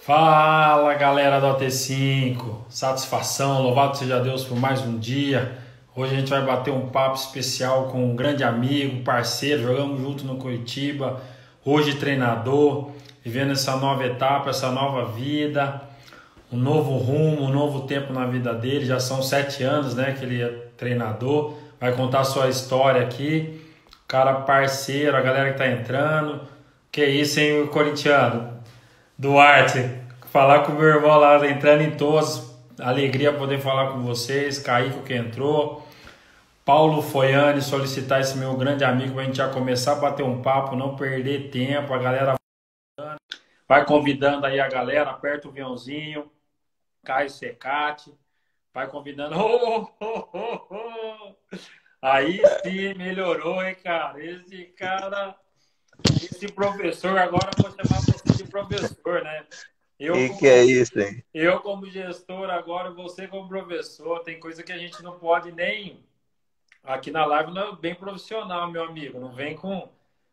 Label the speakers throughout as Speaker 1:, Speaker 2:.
Speaker 1: Fala galera do AT5, satisfação, louvado seja Deus por mais um dia. Hoje a gente vai bater um papo especial com um grande amigo, parceiro, jogamos junto no Curitiba, hoje treinador, vivendo essa nova etapa, essa nova vida, um novo rumo, um novo tempo na vida dele. Já são 7 anos, né, que ele é treinador, vai contar a sua história aqui. Cara parceiro, a galera que tá entrando, que isso, hein, corintiano? Duarte, falar com o meu irmão lá, entrando em todos, alegria poder falar com vocês, Kaique que entrou, Paulo Foiane, solicitar esse meu grande amigo pra gente já começar a bater um papo, não perder tempo, a galera vai convidando aí a galera, aperta o aviãozinho, Caio Secati, vai convidando, aí sim, melhorou, hein, cara, esse professor, agora eu vou chamar você de professor, né? Eu
Speaker 2: Que é
Speaker 1: como,
Speaker 2: isso, hein?
Speaker 1: eu como gestor agora, você como professor, tem coisa que a gente não pode nem... Aqui na live não é bem profissional, meu amigo. Não vem com...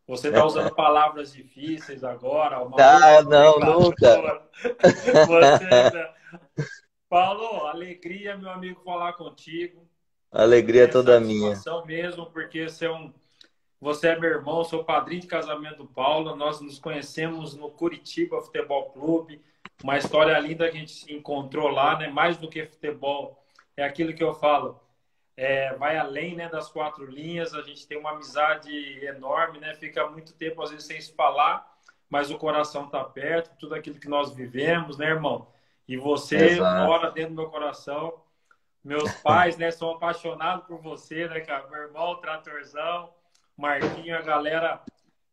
Speaker 1: Você está usando palavras difíceis agora, uma outra
Speaker 2: Ah, não, nunca.
Speaker 1: nomenclatura. Você ainda... Paulo, alegria, meu amigo, falar contigo.
Speaker 2: A alegria é
Speaker 1: É
Speaker 2: toda minha.
Speaker 1: satisfação mesmo, porque você é meu irmão, sou padrinho de casamento do Paulo. Nós nos conhecemos no Curitiba Futebol Clube. Uma história linda que a gente se encontrou lá, né? Mais do que futebol, é aquilo que eu falo. Vai além, né, das quatro linhas. A gente tem uma amizade enorme, né? Fica muito tempo, às vezes, sem se falar, mas o coração tá perto, tudo aquilo que nós vivemos, né, irmão? E você
Speaker 2: Exato.
Speaker 1: mora dentro do meu coração. Meus pais, né, são apaixonados por você, né, cara? Meu irmão, Tratorzão, Marquinho, a galera,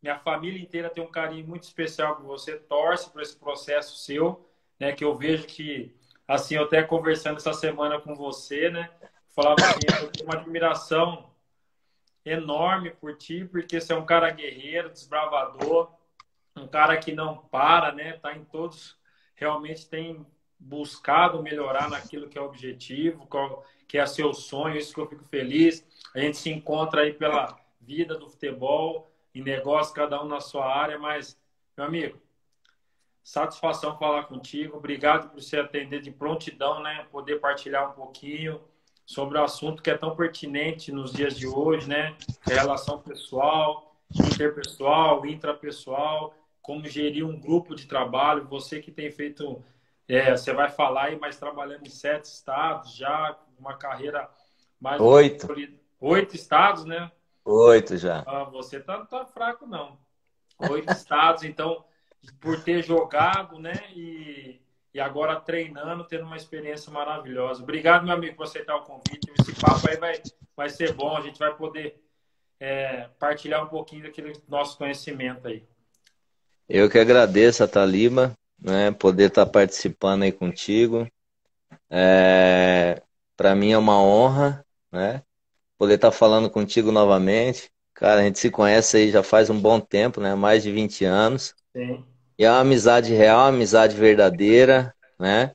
Speaker 1: minha família inteira tem um carinho muito especial por você, torce por esse processo seu, né, que eu vejo que, assim, eu até conversando essa semana com você, né, falava assim, eu tenho uma admiração enorme por ti, porque você é um cara guerreiro, desbravador, um cara que não para, né? Tá em todos, realmente tem buscado melhorar naquilo que é o objetivo, que é seu sonho, isso que eu fico feliz. A gente se encontra aí pela vida do futebol, em negócio, cada um na sua área, mas, meu amigo, satisfação falar contigo. Obrigado por você atender de prontidão, né? Poder partilhar um pouquinho sobre o assunto que é tão pertinente nos dias de hoje, né? Que é relação pessoal, interpessoal, intrapessoal, como gerir um grupo de trabalho. Você que tem feito, você vai falar aí, mas trabalhando em 7 estados já, uma carreira mais do que
Speaker 2: 8.
Speaker 1: consolidada. 8 estados, né?
Speaker 2: 8 já.
Speaker 1: Ah, você tá fraco, não. 8 estados, então, por ter jogado, né? E agora treinando, tendo uma experiência maravilhosa. Obrigado, meu amigo, por aceitar o convite. Esse papo aí vai ser bom, a gente vai poder partilhar um pouquinho daquele nosso conhecimento aí.
Speaker 2: Eu que agradeço a Thalima, né, poder estar participando aí contigo. Para mim é uma honra, né, poder estar falando contigo novamente. Cara, a gente se conhece aí já faz um bom tempo, né, mais de 20 anos.
Speaker 1: Sim,
Speaker 2: E é uma amizade real, uma amizade verdadeira, né?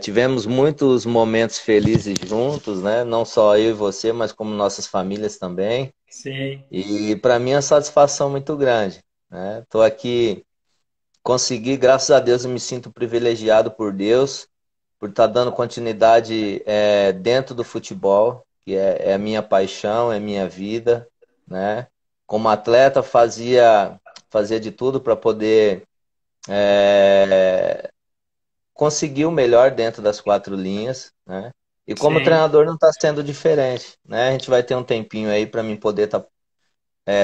Speaker 2: Tivemos muitos momentos felizes juntos, né? Não só eu e você, mas como nossas famílias também.
Speaker 1: sim,
Speaker 2: E para mim é uma satisfação muito grande, né? Tô aqui, consegui, graças a Deus, eu me sinto privilegiado por Deus, por estar dando continuidade dentro do futebol, que é a minha paixão, é a minha vida, né? Como atleta fazia de tudo para poder é, conseguir o melhor dentro das quatro linhas, né? E como
Speaker 1: sim.
Speaker 2: treinador não está sendo diferente, né? A gente vai ter um tempinho aí para mim poder estar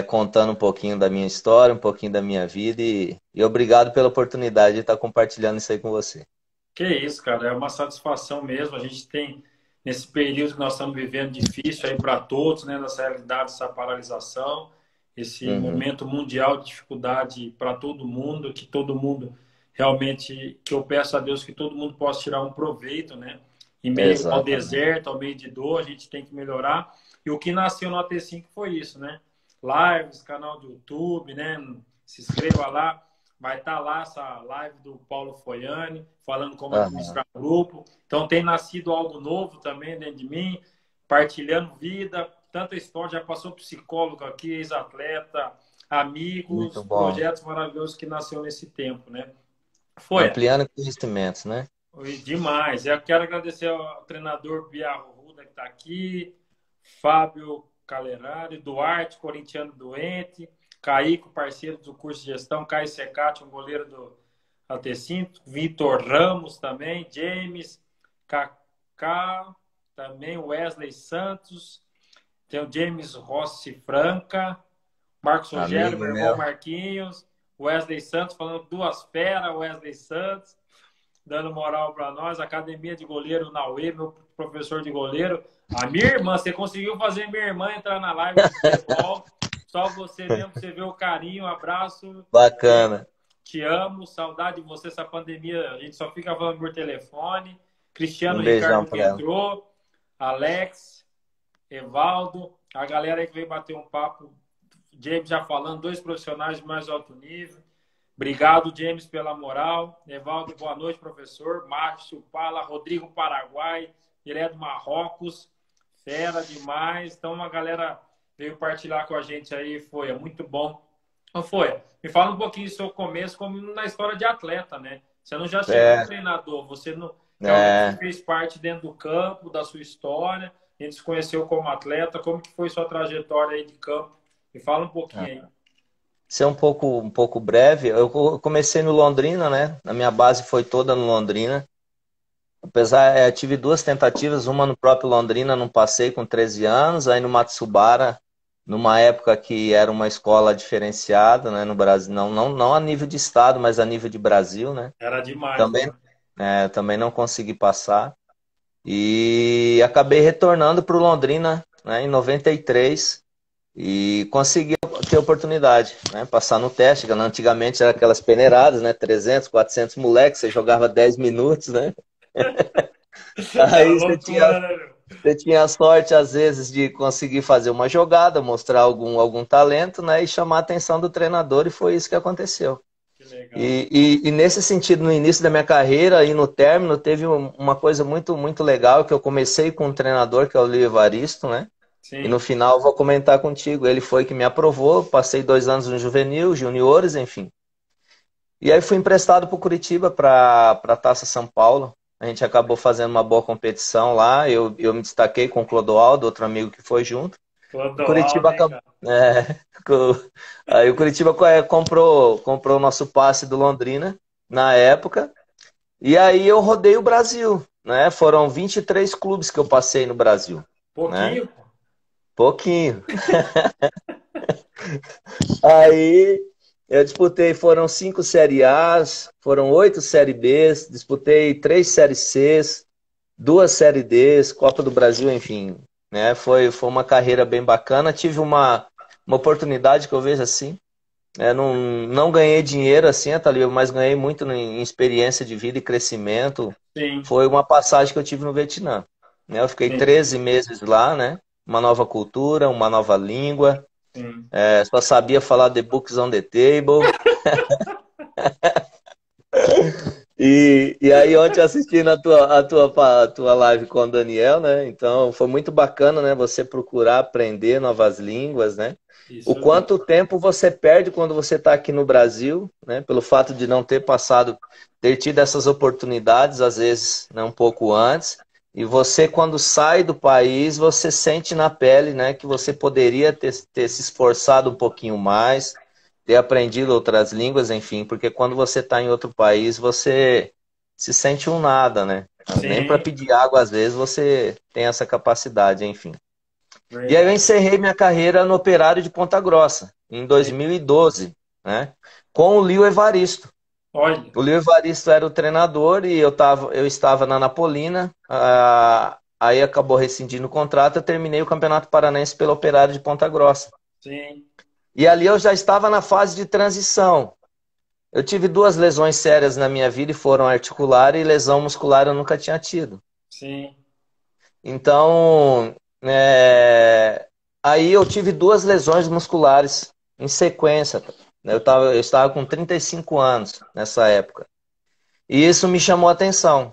Speaker 2: contando um pouquinho da minha história, um pouquinho da minha vida e obrigado pela oportunidade de estar compartilhando isso aí com você.
Speaker 1: Que isso, cara, é uma satisfação mesmo. A gente tem, nesse período que nós estamos vivendo difícil aí para todos, né, nessa realidade, essa paralisação, esse
Speaker 2: Uhum.
Speaker 1: momento mundial de dificuldade para todo mundo, que todo mundo realmente, que eu peço a Deus que todo mundo possa tirar um proveito, né? Em meio ao
Speaker 2: Exatamente.
Speaker 1: deserto, ao meio de dor, a gente tem que melhorar. E o que nasceu no AT5 foi isso, né? Lives, canal do YouTube, né? Se inscreva lá. Vai estar lá essa live do Paulo Foiane, falando como
Speaker 2: Aham.
Speaker 1: administrar grupo. Então tem nascido algo novo também dentro de mim, partilhando vida, tanta história, já passou psicólogo aqui, ex-atleta,
Speaker 2: Muito
Speaker 1: amigos,
Speaker 2: bom.
Speaker 1: projetos maravilhosos que nasceu nesse tempo, né? Foi.
Speaker 2: ampliando conhecimentos, né?
Speaker 1: Foi demais. Eu quero agradecer ao treinador Bia Arruda que está aqui, Fábio Calerari, Duarte, corintiano doente, Caíco, parceiro do curso de gestão, Caio Secati, um goleiro do Altecinto, Vitor Ramos também, James, Kaká, também Wesley Santos, tem o James Rossi Franca, Marcos Rogério,
Speaker 2: Amigo
Speaker 1: meu irmão
Speaker 2: meu.
Speaker 1: Marquinhos, Wesley Santos, falando duas feras, Wesley Santos, dando moral para nós, Academia de Goleiro Nauê, meu professor de goleiro. A minha irmã, você conseguiu fazer minha irmã entrar na live de futebol, só você mesmo, você vê o carinho, um abraço,
Speaker 2: Bacana.
Speaker 1: te amo, saudade de você, essa pandemia, a gente só fica falando por telefone. Cristiano
Speaker 2: Um beijão
Speaker 1: Ricardo que
Speaker 2: para ela.
Speaker 1: entrou, Alex, Evaldo, a galera aí que veio bater um papo, James já falando, dois profissionais de mais alto nível. Obrigado, James, pela moral. Evaldo, boa noite, professor. Márcio Pala, Rodrigo Paraguai, direto do Marrocos. Fera demais. Então, uma galera veio partilhar com a gente aí. Foi, é muito bom. Não foi? Me fala um pouquinho do seu começo, como na história de atleta, né? Você não já chegou
Speaker 2: É,
Speaker 1: treinador, você não, realmente você
Speaker 2: é,
Speaker 1: fez parte dentro do campo, da sua história. A gente se conheceu como atleta. Como que foi sua trajetória aí de campo? Me fala um pouquinho aí.
Speaker 2: ser um pouco breve, eu comecei no Londrina, né? A minha base foi toda no Londrina. Apesar, tive duas tentativas, uma no próprio Londrina, não passei com 13 anos, aí no Matsubara, numa época que era uma escola diferenciada, né, no Brasil, não a nível de estado, mas a nível de Brasil, né?
Speaker 1: Era demais,
Speaker 2: Também,
Speaker 1: né?
Speaker 2: também não consegui passar. E acabei retornando para o Londrina, né, em 93 e consegui ter oportunidade, né, passar no teste, que antigamente era aquelas peneiradas, né, 300, 400 moleques, você jogava 10 minutos, né?
Speaker 1: Era
Speaker 2: Aí
Speaker 1: loucura, né, meu?
Speaker 2: você tinha a sorte, às vezes, de conseguir fazer uma jogada, mostrar algum talento, né, e chamar a atenção do treinador, e foi isso que aconteceu.
Speaker 1: Que legal.
Speaker 2: E nesse sentido, no início da minha carreira e no término, teve uma coisa muito legal, que eu comecei com um treinador, que é o Lio Evaristo, né? E no
Speaker 1: Sim.
Speaker 2: final eu vou comentar contigo. Ele foi que me aprovou, passei 2 anos no juvenil, juniores, enfim. E aí fui emprestado para o Curitiba para a Taça São Paulo. A gente acabou fazendo uma boa competição lá. Eu me destaquei com o Clodoaldo, outro amigo que foi junto. O
Speaker 1: Clodoaldo,
Speaker 2: Curitiba
Speaker 1: hein,
Speaker 2: acabou.
Speaker 1: cara?
Speaker 2: Aí o Curitiba comprou o nosso passe do Londrina na época. E aí eu rodei o Brasil, né? Foram 23 clubes que eu passei no Brasil, né?
Speaker 1: Pouquinho, pô.
Speaker 2: Pouquinho. Aí eu disputei, foram 5 Série A's, foram 8 Série B's, disputei 3 Série C's, 2 Série D's, Copa do Brasil, enfim, né? Foi uma carreira bem bacana. Tive uma oportunidade que eu vejo assim. Não ganhei dinheiro assim, Thalio, mas ganhei muito em experiência de vida e crescimento.
Speaker 1: Sim,
Speaker 2: Foi uma passagem que eu tive no Vietnã, né? Eu fiquei
Speaker 1: sim,
Speaker 2: 13 meses lá, né? Uma nova cultura, uma nova língua.
Speaker 1: sim.
Speaker 2: Só sabia falar The Books on the Table. E aí ontem assistindo a tua live com o Daniel, né? Então foi muito bacana, né? Você procurar aprender novas línguas, né? O
Speaker 1: Isso mesmo.
Speaker 2: quanto tempo você perde quando você está aqui no Brasil, né? Pelo fato de não ter passado, ter tido essas oportunidades, às vezes, né, um pouco antes. E você, quando sai do país, você sente na pele, né, que você poderia ter se esforçado um pouquinho mais, ter aprendido outras línguas, enfim, porque quando você está em outro país, você se sente um nada, né? Nem para
Speaker 1: Sim,
Speaker 2: pedir água, às vezes, você tem essa capacidade, enfim. E aí eu
Speaker 1: verdade.
Speaker 2: encerrei minha carreira no Operário de Ponta Grossa, em
Speaker 1: Sim.
Speaker 2: 2012, né? Com o Lio Evaristo.
Speaker 1: Olha,
Speaker 2: O Lio Evaristo era o treinador e eu estava na Napolina, aí acabou rescindindo o contrato, eu terminei o Campeonato Paranense pelo Operário de Ponta Grossa.
Speaker 1: sim,
Speaker 2: E ali eu já estava na fase de transição. Eu tive duas lesões sérias na minha vida e foram articular e lesão muscular eu nunca tinha tido.
Speaker 1: sim.
Speaker 2: Então, aí eu tive duas lesões musculares em sequência. Eu estava com 35 anos nessa época. E isso me chamou a atenção.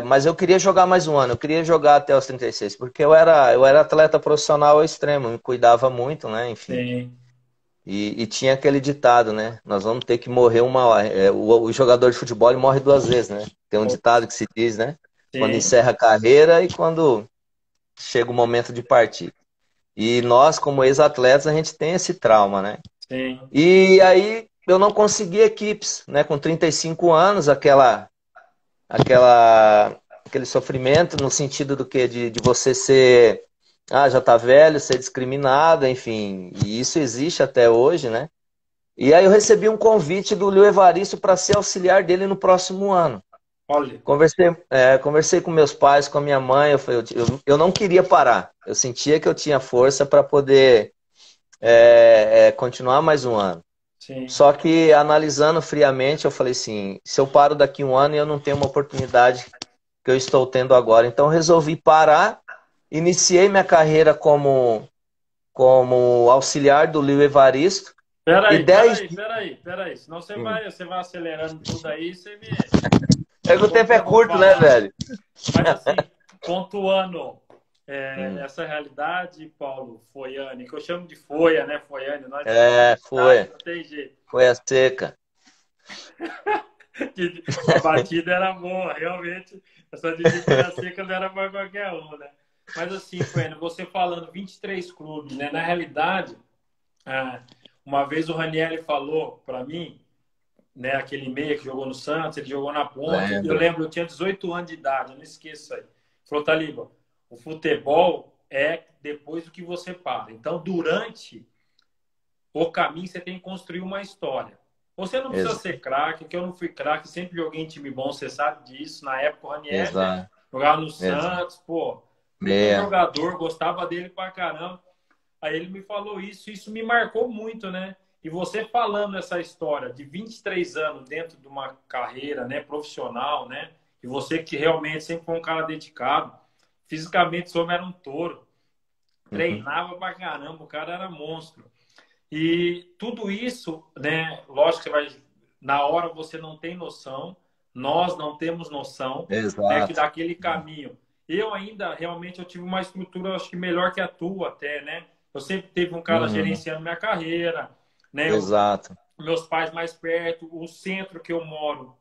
Speaker 2: Mas eu queria jogar mais um ano, eu queria jogar até os 36, porque eu era atleta profissional ao extremo, me cuidava muito, né? Enfim.
Speaker 1: Sim.
Speaker 2: E tinha aquele ditado, né? Nós vamos ter que morrer uma hora. O jogador de futebol ele morre duas vezes, né? Tem um ditado que se diz, né? Quando
Speaker 1: Sim,
Speaker 2: encerra a carreira e quando chega o momento de partir. E nós, como ex-atletas, a gente tem esse trauma, né?
Speaker 1: sim.
Speaker 2: E aí eu não consegui equipes, né? Com 35 anos, aquele sofrimento no sentido do que de você ser, já tá velho, ser discriminado, enfim, e isso existe até hoje, né? E aí eu recebi um convite do Lio Evaristo para ser auxiliar dele no próximo ano.
Speaker 1: Olha,
Speaker 2: Conversei com meus pais, com a minha mãe, eu não queria parar. Eu sentia que eu tinha força para poder continuar mais um ano.
Speaker 1: sim.
Speaker 2: Só que analisando friamente, eu falei assim, se eu paro daqui um ano, eu não tenho uma oportunidade que eu estou tendo agora. Então resolvi parar, iniciei minha carreira como auxiliar do Lio Evaristo. E
Speaker 1: Peraí,
Speaker 2: 10
Speaker 1: peraí, peraí, peraí. Senão você vai acelerando tudo aí,
Speaker 2: É que
Speaker 1: eu
Speaker 2: o
Speaker 1: vou
Speaker 2: tempo é
Speaker 1: tendo
Speaker 2: curto, né,
Speaker 1: falar.
Speaker 2: velho?
Speaker 1: Mas assim, pontuando
Speaker 2: Hum.
Speaker 1: essa realidade, Paulo Foiane, que eu chamo de Foia, né, Foiane? Nós da cidade
Speaker 2: Foi.
Speaker 1: não tem jeito.
Speaker 2: Foi a seca.
Speaker 1: A batida era boa, realmente. Essa de Folha Seca não era para qualquer um, né? Mas assim, Foiane, você falando 23 clubes, né? Na realidade, uma vez o Ranieri falou para mim, né, aquele meia que jogou no Santos, ele jogou na Ponte. Eu
Speaker 2: Lembro.
Speaker 1: lembro, eu tinha 18 anos de idade, eu não esqueço isso aí. Falou, Taliba, o futebol é depois do que você para. Então, durante o caminho, você tem que construir uma história. Você não precisa
Speaker 2: Ex
Speaker 1: ser craque, que eu não fui craque, sempre joguei em time bom, você sabe disso. Na época, o Ranieri, né?
Speaker 2: exato.
Speaker 1: Jogava no
Speaker 2: Exato.
Speaker 1: Santos, pô, puta
Speaker 2: Meia.
Speaker 1: jogador, gostava dele pra caramba. Aí ele me falou isso me marcou muito, né? E você falando essa história de 23 anos dentro de uma carreira, né, profissional, né? E você que realmente sempre foi um cara dedicado, fisicamente o homem era um touro,
Speaker 2: Uhum.
Speaker 1: treinava pra caramba, o cara era monstro. E tudo isso, né, lógico que você vai na hora você não tem noção, nós não temos noção, né, que
Speaker 2: Exato.
Speaker 1: daquele caminho. Eu ainda realmente eu tive uma estrutura acho que melhor que a tua até, né? Eu sempre teve um cara
Speaker 2: Uhum.
Speaker 1: gerenciando minha carreira, né?
Speaker 2: Exato.
Speaker 1: Meus pais mais perto, o centro que eu moro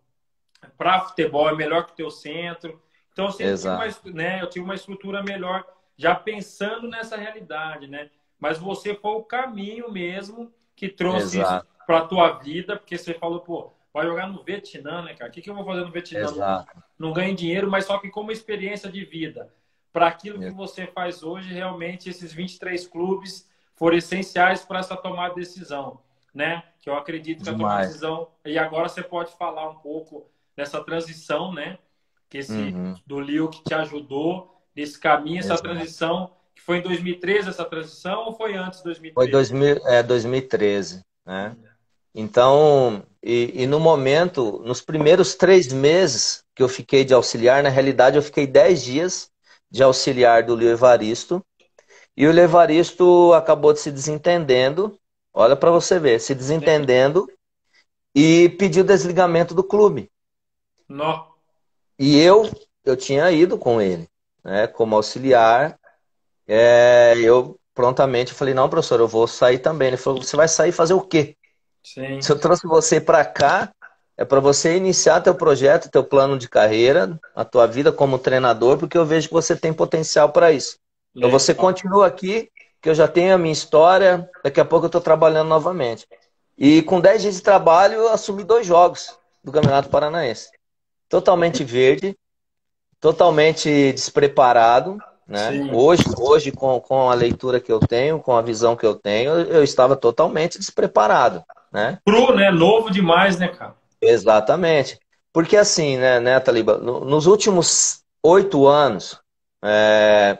Speaker 1: para futebol é melhor que o teu centro. Então eu sempre tive
Speaker 2: Exato.
Speaker 1: né, eu tive uma estrutura melhor já pensando nessa realidade, né? Mas você foi o caminho mesmo que trouxe isso
Speaker 2: Exato.
Speaker 1: para a tua vida, porque você falou, pô, vai jogar no Vietnã, né, cara? O que eu vou fazer no Vietnã? Não,
Speaker 2: Exato.
Speaker 1: não ganho dinheiro, mas só que como experiência de vida. Para aquilo que
Speaker 2: Exato.
Speaker 1: você faz hoje, realmente esses 23 clubes foram essenciais para essa tomada de decisão, né? Que eu acredito que a tomada de
Speaker 2: Demais.
Speaker 1: decisão. E agora você pode falar um pouco dessa transição, né? Que esse
Speaker 2: Uhum.
Speaker 1: do Lio que te ajudou nesse caminho, essa
Speaker 2: Exato.
Speaker 1: transição, que foi em 2013 essa transição ou foi antes de
Speaker 2: Foi
Speaker 1: 2013?
Speaker 2: 2013, né? Então, e no momento, nos primeiros 3 meses que eu fiquei de auxiliar, na realidade eu fiquei 10 dias de auxiliar do Lio Evaristo, e o Lio Evaristo acabou de se desentendendo, olha para você ver, se
Speaker 1: Sim.
Speaker 2: desentendendo, e pediu desligamento do clube.
Speaker 1: Nó.
Speaker 2: E eu tinha ido com ele, né, como auxiliar. Eu prontamente falei, não, professor, eu vou sair também. Ele falou, você vai sair fazer o quê? Se
Speaker 1: Sim.
Speaker 2: eu trouxe você para cá, é para você iniciar teu projeto, teu plano de carreira, a tua vida como treinador, porque eu vejo que você tem potencial para isso. Então você
Speaker 1: Legal.
Speaker 2: continua aqui, que eu já tenho a minha história, daqui a pouco eu estou trabalhando novamente. E com 10 dias de trabalho, eu assumi 2 jogos do Campeonato Paranaense. Totalmente verde, totalmente despreparado, né?
Speaker 1: Sim.
Speaker 2: Hoje com a leitura que eu tenho, com a visão que eu tenho, eu estava totalmente despreparado, né?
Speaker 1: Cru, né? Novo demais, né, cara?
Speaker 2: Exatamente. Porque assim, né, Taliba, nos últimos 8 anos, é,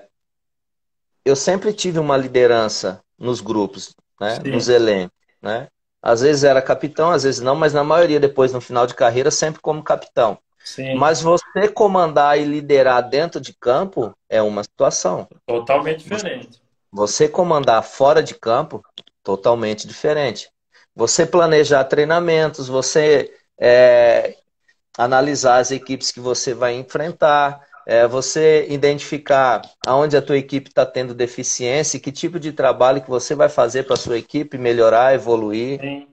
Speaker 2: eu sempre tive uma liderança nos grupos, né, nos
Speaker 1: Sim.
Speaker 2: elencos, né? Às vezes era capitão, às vezes não, mas na maioria depois, no final de carreira, sempre como capitão.
Speaker 1: Sim.
Speaker 2: Mas você comandar e liderar dentro de campo é uma situação.
Speaker 1: Totalmente diferente.
Speaker 2: Você comandar fora de campo, totalmente diferente. Você planejar treinamentos, você analisar as equipes que você vai enfrentar, é você identificar aonde a tua equipe está tendo deficiência e que tipo de trabalho que você vai fazer para a sua equipe melhorar, evoluir,
Speaker 1: Sim.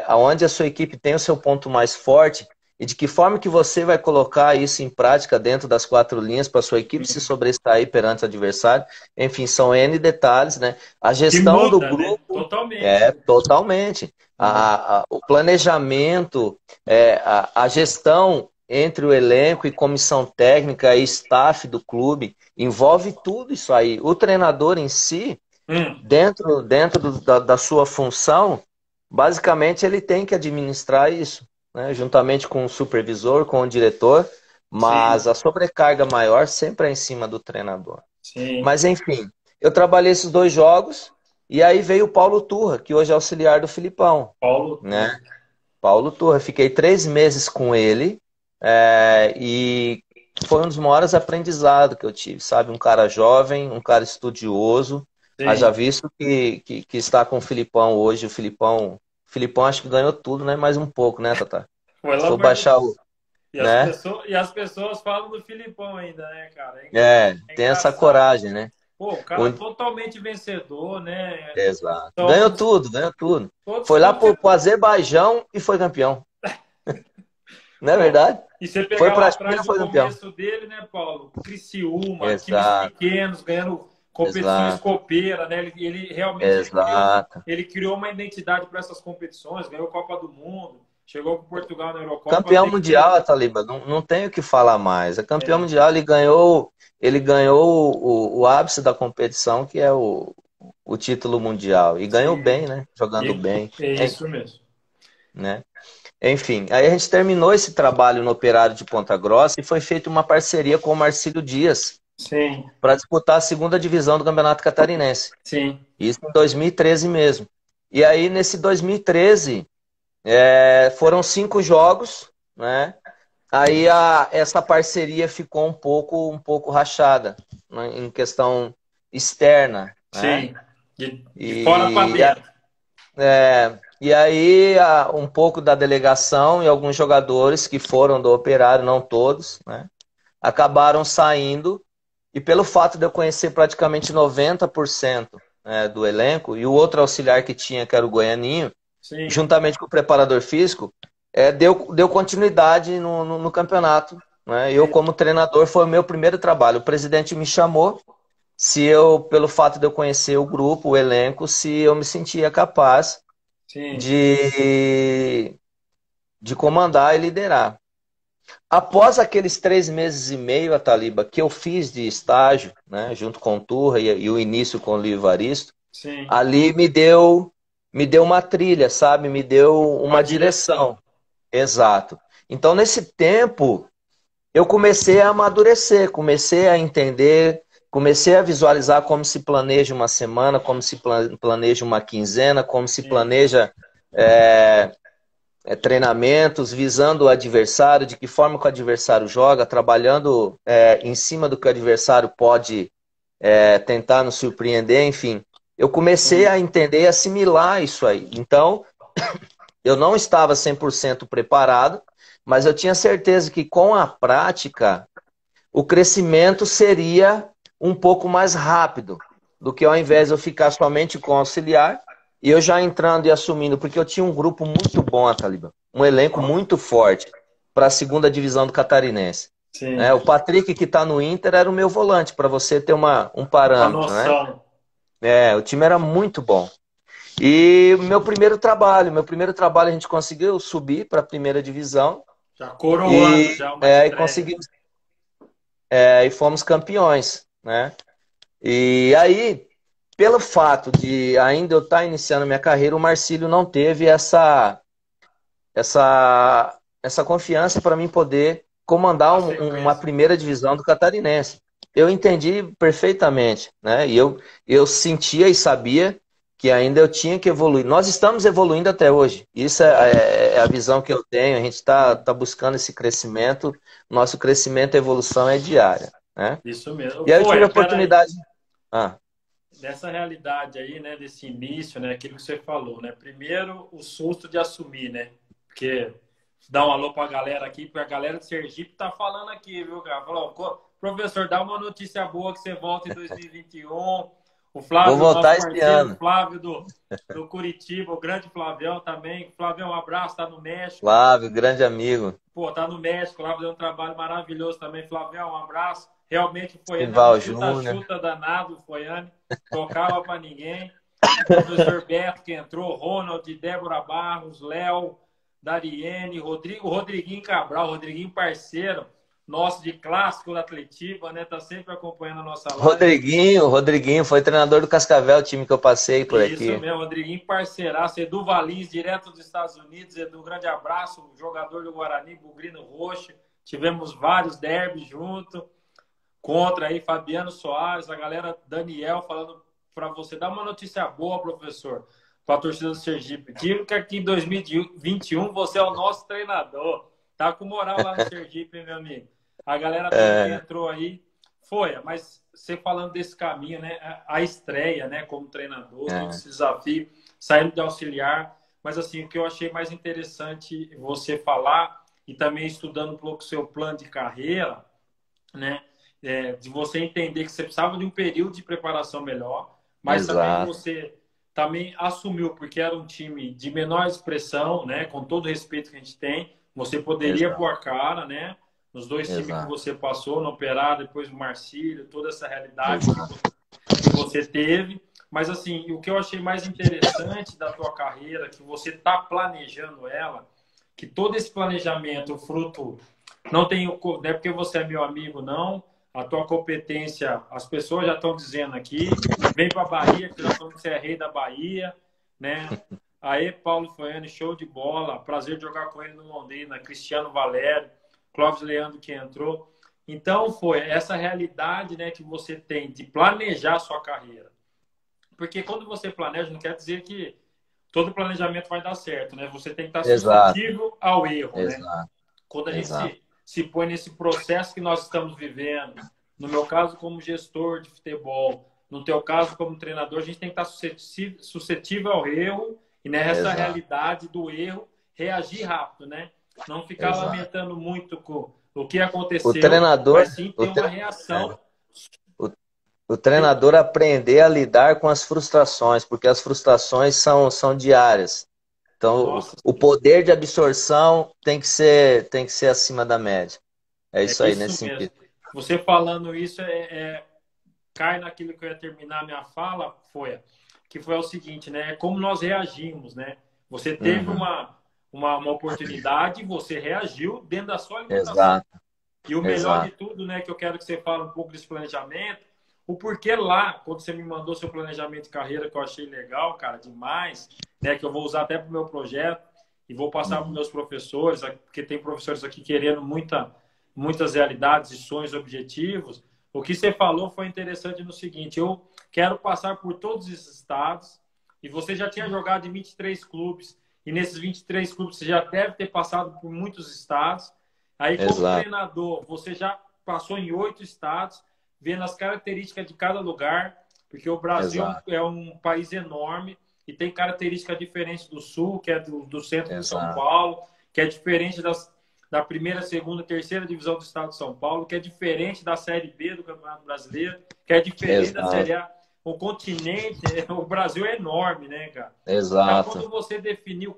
Speaker 2: aonde a sua equipe tem o seu ponto mais forte e de que forma que você vai colocar isso em prática dentro das quatro linhas para a sua equipe se sobressair perante o adversário. Enfim, são N detalhes, né? A
Speaker 1: Que
Speaker 2: gestão do
Speaker 1: muda, né?
Speaker 2: grupo
Speaker 1: Totalmente,
Speaker 2: é
Speaker 1: né?
Speaker 2: totalmente. O planejamento, a gestão entre o elenco e comissão técnica e staff do clube, envolve tudo isso aí. O treinador em si,
Speaker 1: Hum,
Speaker 2: dentro da sua função, basicamente ele tem que administrar isso, né? Juntamente com o supervisor, com o diretor, mas
Speaker 1: sim,
Speaker 2: a sobrecarga maior sempre é em cima do treinador.
Speaker 1: sim.
Speaker 2: Mas enfim, eu trabalhei esses 2 jogos e aí veio o Paulo Turra, que hoje é auxiliar do Filipão,
Speaker 1: Paulo
Speaker 2: né?
Speaker 1: Turra.
Speaker 2: Paulo Turra, fiquei 3 meses com ele e foi um dos maiores aprendizados que eu tive, sabe? Um cara jovem, um cara estudioso, haja
Speaker 1: Sim.
Speaker 2: visto que está com o Filipão hoje. O Filipão acho que ganhou tudo, né? Mais um pouco, né, Tata?
Speaker 1: Pelo
Speaker 2: Se for
Speaker 1: amor de
Speaker 2: baixar
Speaker 1: Deus.
Speaker 2: o, né?
Speaker 1: E as pessoas falam do Filipão ainda, né, cara? É
Speaker 2: Tem essa
Speaker 1: engraçado.
Speaker 2: coragem, né?
Speaker 1: Pô, um cara
Speaker 2: O-
Speaker 1: totalmente vencedor, né?
Speaker 2: Exato. Ganhou
Speaker 1: Então,
Speaker 2: tudo, ganhou tudo.
Speaker 1: todos os
Speaker 2: Foi lá
Speaker 1: clubes.
Speaker 2: pro Azerbaijão e foi campeão. Não é
Speaker 1: Pô,
Speaker 2: verdade?
Speaker 1: e você
Speaker 2: Foi
Speaker 1: pegar lá
Speaker 2: pra China
Speaker 1: atrás
Speaker 2: e
Speaker 1: o
Speaker 2: foi campeão.
Speaker 1: começo dele, né, Paulo? Criciúma, times
Speaker 2: Exato,
Speaker 1: pequenos, ganhando competições
Speaker 2: exato,
Speaker 1: copeiras, né? Ele realmente
Speaker 2: exato.
Speaker 1: ele criou uma identidade para essas competições, ganhou Copa do Mundo, chegou com Portugal na Eurocopa,
Speaker 2: Campeão
Speaker 1: tem que ter.
Speaker 2: mundial, Taliba, não tem o que falar mais. É campeão
Speaker 1: É,
Speaker 2: mundial, ele ganhou o ápice da competição, que é o título mundial. E ganhou
Speaker 1: sim,
Speaker 2: bem, né? Jogando bem,
Speaker 1: é isso mesmo.
Speaker 2: né? Enfim, aí a gente terminou esse trabalho no Operário de Ponta Grossa e foi feita uma parceria com o Marcílio Dias
Speaker 1: Sim,
Speaker 2: para disputar a segunda divisão do Campeonato Catarinense.
Speaker 1: sim,
Speaker 2: Isso em 2013 mesmo. E aí, nesse 2013, foram 5 jogos, né? Aí essa parceria ficou um pouco rachada, né, em questão externa, né?
Speaker 1: sim. De fora para
Speaker 2: E,
Speaker 1: dentro.
Speaker 2: e aí um pouco da delegação e alguns jogadores que foram do Operário, não todos, né? Acabaram saindo e pelo fato de eu conhecer praticamente 90%, do elenco e o outro auxiliar que tinha, que era o Goianinho,
Speaker 1: Sim,
Speaker 2: juntamente com o preparador físico, deu continuidade no campeonato. Né? Eu,
Speaker 1: sim,
Speaker 2: como treinador, foi o meu primeiro trabalho. O presidente me chamou, se eu, pelo fato de eu conhecer o grupo, o elenco, se eu me sentia capaz
Speaker 1: sim.
Speaker 2: de comandar e liderar. Após aqueles 3 meses e meio, a Taliba, que eu fiz de estágio, né, junto com o Turra e o início com o Livro Evaristo,
Speaker 1: Sim.
Speaker 2: ali me deu uma trilha, sabe? Me deu
Speaker 1: Uma
Speaker 2: uma
Speaker 1: direção.
Speaker 2: direção. Exato. Então, nesse tempo, eu comecei a amadurecer, comecei a entender, comecei a visualizar como se planeja uma semana, como se planeja uma quinzena, como se
Speaker 1: Sim,
Speaker 2: planeja é, treinamentos, visando o adversário, de que forma que o adversário joga, trabalhando em cima do que o adversário pode tentar nos surpreender, enfim. Eu comecei
Speaker 1: sim.
Speaker 2: a entender e assimilar isso aí. Então, eu não estava 100% preparado, mas eu tinha certeza que com a prática, o crescimento seria um pouco mais rápido do que ao invés de eu ficar somente com auxiliar e eu já entrando e assumindo, porque eu tinha um grupo muito bom, Ataliba, um elenco muito forte para a segunda divisão do Catarinense.
Speaker 1: Sim.
Speaker 2: O Patrick, que está no Inter, era o meu volante, para você ter um
Speaker 1: Uma
Speaker 2: parâmetro, né?
Speaker 1: noção.
Speaker 2: O time era muito bom. E meu primeiro trabalho a gente conseguiu subir para a primeira divisão
Speaker 1: Já coroando,
Speaker 2: e,
Speaker 1: já uma estreia.
Speaker 2: conseguimos, e fomos campeões, né? E aí, pelo fato de ainda eu estar iniciando minha carreira, o Marcílio não teve essa confiança para mim poder comandar
Speaker 1: A
Speaker 2: uma
Speaker 1: sequência.
Speaker 2: primeira divisão do Catarinense. Eu entendi perfeitamente, né? E eu sentia e sabia que ainda eu tinha que evoluir. Nós estamos evoluindo até hoje. Isso é a visão que eu tenho. A gente está buscando esse crescimento. Nosso crescimento e evolução é diária, né?
Speaker 1: Isso mesmo.
Speaker 2: E aí eu tive a
Speaker 1: Foi, peraí.
Speaker 2: oportunidade. Ah,
Speaker 1: Dessa realidade aí, né, desse início, né, aquilo que você falou, né? Primeiro, o susto de assumir, né? Porque dá um alô pra galera aqui, porque a galera de Sergipe tá falando aqui, viu, cara? Falou, Professor, dá uma notícia boa que você volta em 2021. O
Speaker 2: Vou
Speaker 1: Flávio,
Speaker 2: voltar
Speaker 1: nosso
Speaker 2: esse
Speaker 1: parceiro,
Speaker 2: ano.
Speaker 1: Flávio do Curitiba, o grande Flavião também. Flavião, um abraço, tá no México.
Speaker 2: Flávio, grande amigo.
Speaker 1: Pô, tá no México, lá fazendo um trabalho maravilhoso também. Flavião, um abraço. Realmente o Foiane era um
Speaker 2: Sival Júnior.
Speaker 1: chuta-chuta danado, o Foiane. Tocava para ninguém. Professor Beto, que entrou, Ronald, Débora Barros, Léo, Dariene, Rodrigo, Rodriguinho Cabral, Rodriguinho parceiro, nosso de clássico da Atletiba, né? Tá sempre acompanhando a nossa live.
Speaker 2: Rodriguinho foi treinador do Cascavel, o time que eu passei por
Speaker 1: Isso
Speaker 2: aqui.
Speaker 1: mesmo, Rodriguinho parceiraço, Edu Valins, direto dos Estados Unidos. Edu, grande abraço, jogador do Guarani, Bugrino Roxo. Tivemos vários derbys junto, contra aí Fabiano Soares, a galera Daniel falando para você. Dá uma notícia boa, professor, para a torcida do Sergipe. Digo que aqui em 2021 você é o nosso treinador. Tá com moral lá no Sergipe, hein, meu amigo? A galera toda que entrou aí foi, mas você falando desse caminho, né? A estreia, né? Como treinador, todo esse desafio, saindo de auxiliar. Mas assim, o que eu achei mais interessante você falar e também estudando um pouco o seu plano de carreira, né? De você entender que você precisava de um período de preparação melhor, mas também você também assumiu, porque era um time de menor expressão, né? Com todo o respeito que a gente tem, você poderia pôr a cara, né? Nos dois times que você passou, no Operário, depois no Marcílio, toda essa realidade que você teve. Mas, assim, o que eu achei mais interessante da tua carreira, que você está planejando ela, que todo esse planejamento, o fruto, não tem, não é porque você é meu amigo, não. A tua competência, as pessoas já estão dizendo aqui, vem para a Bahia, que já estão que você é rei da Bahia, né? Aí, Paulo Foiane, show de bola, prazer de jogar com ele no Londrina, Cristiano Valério, Clóvis Leandro que entrou. Então, foi essa realidade, né, que você tem de planejar a sua carreira. Porque quando você planeja, não quer dizer que todo planejamento vai dar certo, né? Você tem que estar suscetível ao erro, né? Quando a gente se põe nesse processo que nós estamos vivendo, no meu caso como gestor de futebol, no teu caso como treinador, a gente tem que estar suscetível ao erro e nessa realidade do erro reagir rápido, né? Não ficar lamentando muito com o que aconteceu, mas sim ter uma reação.
Speaker 2: O treinador aprender a lidar com as frustrações, porque as frustrações são diárias. Então, o poder de absorção tem que ser acima da média. É isso aí, nesse sentido.
Speaker 1: Você falando isso, cai naquilo que eu ia terminar a minha fala, que foi o seguinte, né? Como nós reagimos, né? Você teve uma oportunidade, você reagiu dentro da sua limitação. E o melhor de tudo, né, que eu quero que você fale um pouco desse planejamento, o porquê lá, quando você me mandou seu planejamento de carreira, que eu achei legal, cara, demais, né, que eu vou usar até para o meu projeto e vou passar para os meus professores, porque tem professores aqui querendo muitas realidades e sonhos, objetivos. O que você falou foi interessante no seguinte, eu quero passar por todos esses estados, e você já tinha jogado em 23 clubes, e nesses 23 clubes você já deve ter passado por muitos estados. Aí, como treinador, você já passou em 8 estados, vendo as características de cada lugar, porque o Brasil é um país enorme e tem características diferentes do Sul, que é do centro de São Paulo, que é diferente da primeira, segunda, terceira divisão do estado de São Paulo, que é diferente da Série B do Campeonato Brasileiro, que é diferente da Série A. O continente, o Brasil é enorme, né, cara? Então, quando você definiu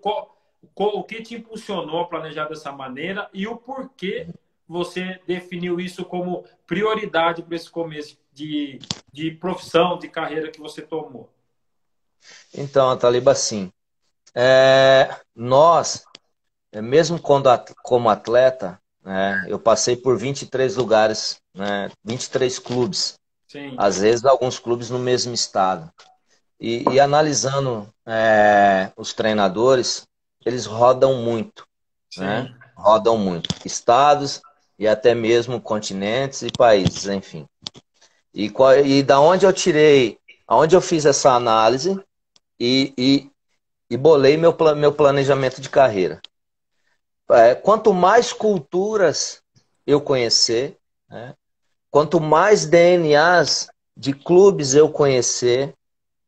Speaker 1: o que te impulsionou a planejar dessa maneira e o porquê você definiu isso como prioridade para esse começo de profissão, de carreira que você tomou?
Speaker 2: Então, Taliba, assim, nós, mesmo como atleta, né, eu passei por 23 lugares, né, 23 clubes. Sim. Às vezes, alguns clubes no mesmo estado. E analisando os treinadores, eles rodam muito, né? Rodam muito. Estados e até mesmo continentes e países, enfim. E da onde eu tirei, aonde eu fiz essa análise e bolei meu planejamento de carreira. Quanto mais culturas eu conhecer, né? Quanto mais DNAs de clubes eu conhecer,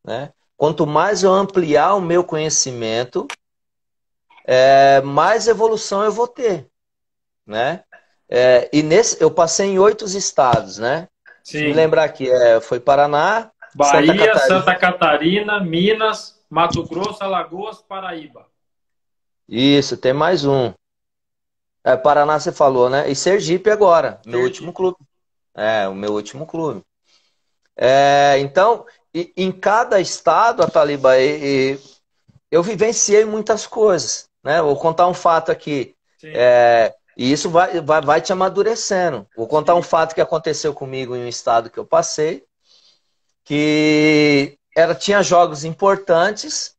Speaker 2: né? Quanto mais eu ampliar o meu conhecimento, mais evolução eu vou ter, né? E nesse, eu passei em 8 estados, né? Deixa eu me
Speaker 1: Sim.
Speaker 2: lembrar aqui. Foi Paraná, Santa
Speaker 1: Bahia, Santa
Speaker 2: Catarina.
Speaker 1: Catarina, Minas, Mato Grosso, Alagoas, Paraíba.
Speaker 2: Isso, tem mais um. Paraná você falou, né? E Sergipe agora, meu último
Speaker 1: Sergipe.
Speaker 2: clube. O meu último clube. Então, em cada estado, Ataliba, eu vivenciei muitas coisas, né? Vou contar um fato aqui.
Speaker 1: Sim,
Speaker 2: E isso vai te amadurecendo. Vou contar um
Speaker 1: sim.
Speaker 2: fato que aconteceu comigo em um estado que eu passei, que tinha jogos importantes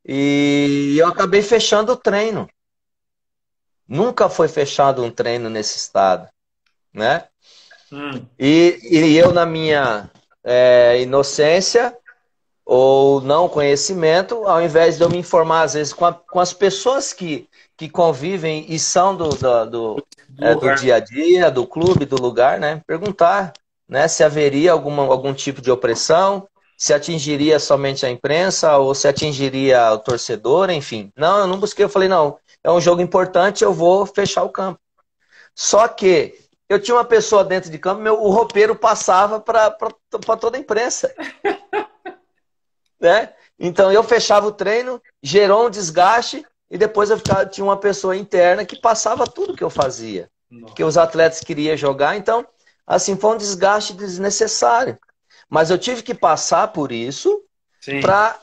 Speaker 2: e eu acabei fechando o treino. Nunca foi fechado um treino nesse estado, né?
Speaker 1: Hum,
Speaker 2: E eu, na minha inocência ou não conhecimento, ao invés de eu me informar, às vezes, com as pessoas que convivem e são
Speaker 1: do
Speaker 2: do
Speaker 1: lugar.
Speaker 2: dia a dia, do clube, do lugar, né? Perguntar, né, se haveria algum tipo de opressão, se atingiria somente a imprensa ou se atingiria o torcedor, enfim. Não, eu não busquei, eu falei, não, é um jogo importante, eu vou fechar o campo. Só que eu tinha uma pessoa dentro de campo, o roupeiro passava para toda a imprensa, né? Então eu fechava o treino, gerou um desgaste e depois tinha uma pessoa interna que passava tudo que eu fazia, que
Speaker 1: Nossa.
Speaker 2: os atletas queriam jogar. Então, assim, foi um desgaste desnecessário. Mas eu tive que passar por isso
Speaker 1: Sim.
Speaker 2: para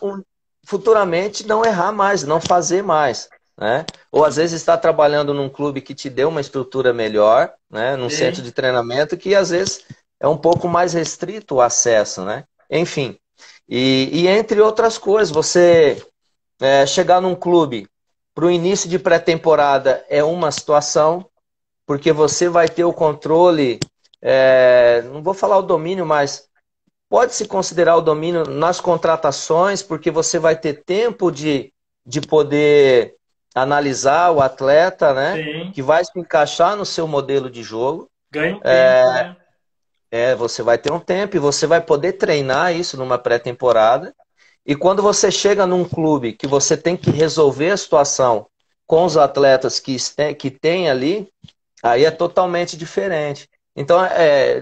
Speaker 2: futuramente não errar mais, não fazer mais, né? Ou às vezes estar trabalhando num clube que te deu uma estrutura melhor, né? Num centro
Speaker 1: Sim.
Speaker 2: de treinamento que às vezes é um pouco mais restrito o acesso, né? Enfim, e entre outras coisas, você chegar num clube para o início de pré-temporada é uma situação, porque você vai ter o controle, não vou falar o domínio, mas pode-se considerar o domínio nas contratações, porque você vai ter tempo de poder analisar o atleta, né?
Speaker 1: Sim.
Speaker 2: Que vai se encaixar no seu modelo de jogo.
Speaker 1: Ganha um tempo, né?
Speaker 2: Você vai ter um tempo e você vai poder treinar isso numa pré-temporada. E quando você chega num clube que você tem que resolver a situação com os atletas que tem ali, aí é totalmente diferente. Então,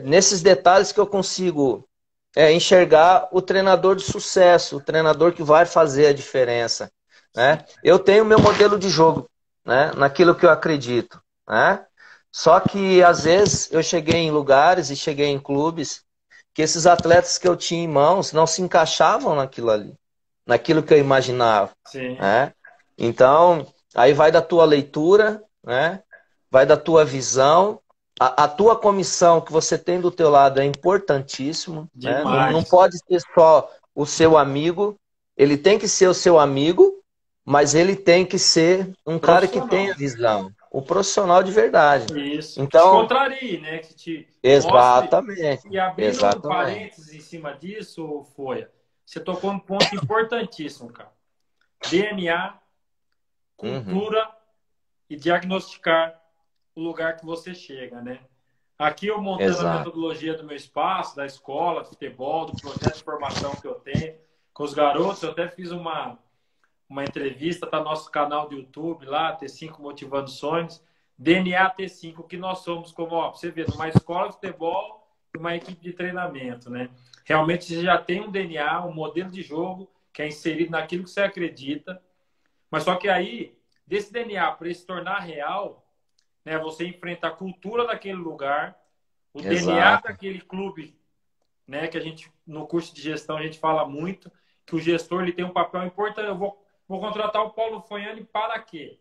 Speaker 2: nesses detalhes que eu consigo enxergar o treinador de sucesso, o treinador que vai fazer a diferença,
Speaker 1: Sim.
Speaker 2: né? Eu tenho meu modelo de jogo, né? Naquilo que eu acredito, né? Só que às vezes eu cheguei em lugares e cheguei em clubes que esses atletas que eu tinha em mãos não se encaixavam naquilo ali, naquilo que eu imaginava,
Speaker 1: Sim.
Speaker 2: né? Então, aí vai da tua leitura, né? Vai da tua visão. A tua comissão que você tem do teu lado é importantíssimo, né? Não
Speaker 1: Demais.
Speaker 2: pode ser só o seu amigo, ele tem que ser o seu amigo, mas ele tem que ser um cara que tenha
Speaker 1: Profissional.
Speaker 2: visão, um profissional de verdade.
Speaker 1: Isso. Que te
Speaker 2: Então,
Speaker 1: contrarie, né? Que te mostre.
Speaker 2: exatamente,
Speaker 1: E abrindo um
Speaker 2: exatamente.
Speaker 1: parênteses em cima disso, Folha, você tocou um ponto importantíssimo, cara. DNA,
Speaker 2: Uhum,
Speaker 1: cultura e diagnosticar o lugar que você chega, né? Aqui eu montando a
Speaker 2: exato.
Speaker 1: metodologia do meu espaço, da escola, do futebol, do projeto de formação que eu tenho com os garotos, eu até fiz uma entrevista, tá no nosso canal do YouTube lá, T5 Motivando Sonhos, DNA T5, o que nós somos como, ó, você vê, numa escola de futebol e uma equipe de treinamento, né? Realmente você já tem um DNA, um modelo de jogo que é inserido naquilo que você acredita, mas só que aí, desse DNA, para ele se tornar real, né, você enfrenta a cultura daquele lugar, o DNA
Speaker 2: Exato.
Speaker 1: daquele clube, né, que a gente, no curso de gestão, a gente fala muito, que o gestor ele tem um papel importante. Vou contratar o Paulo Fognani para quê?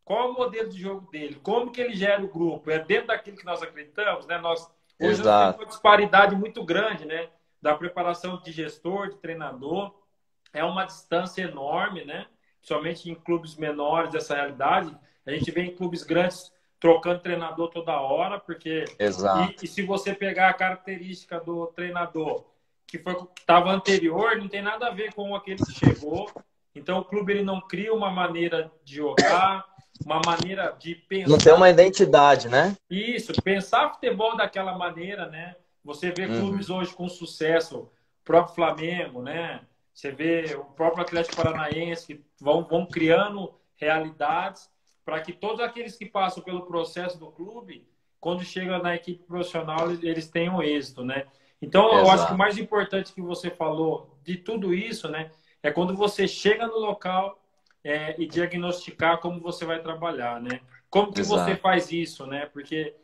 Speaker 1: Qual é o modelo de jogo dele? Como que ele gera o grupo? É dentro daquilo que nós acreditamos, né? Hoje nós temos
Speaker 2: Exato.
Speaker 1: uma disparidade muito grande, né? Da preparação de gestor, de treinador. É uma distância enorme, né? Principalmente em clubes menores dessa realidade. A gente vê em clubes grandes trocando treinador toda hora, porque
Speaker 2: Exato.
Speaker 1: e se você pegar a característica do treinador que estava anterior, não tem nada a ver com aquele que chegou. Então o clube ele não cria uma maneira de jogar, uma maneira de
Speaker 2: Não tem
Speaker 1: pensar
Speaker 2: uma identidade, né?
Speaker 1: isso, pensar futebol daquela maneira, né? Você vê
Speaker 2: Uhum.
Speaker 1: clubes hoje com sucesso, o próprio Flamengo, né? Você vê o próprio Atlético Paranaense que vão criando realidades para que todos aqueles que passam pelo processo do clube quando chega na equipe profissional, eles tenham êxito, né? Então, eu acho que o
Speaker 2: Exato.
Speaker 1: mais importante que você falou de tudo isso, né, é quando você chega no local e diagnosticar como você vai trabalhar, né? Como que você
Speaker 2: Exato.
Speaker 1: faz isso, né? Porque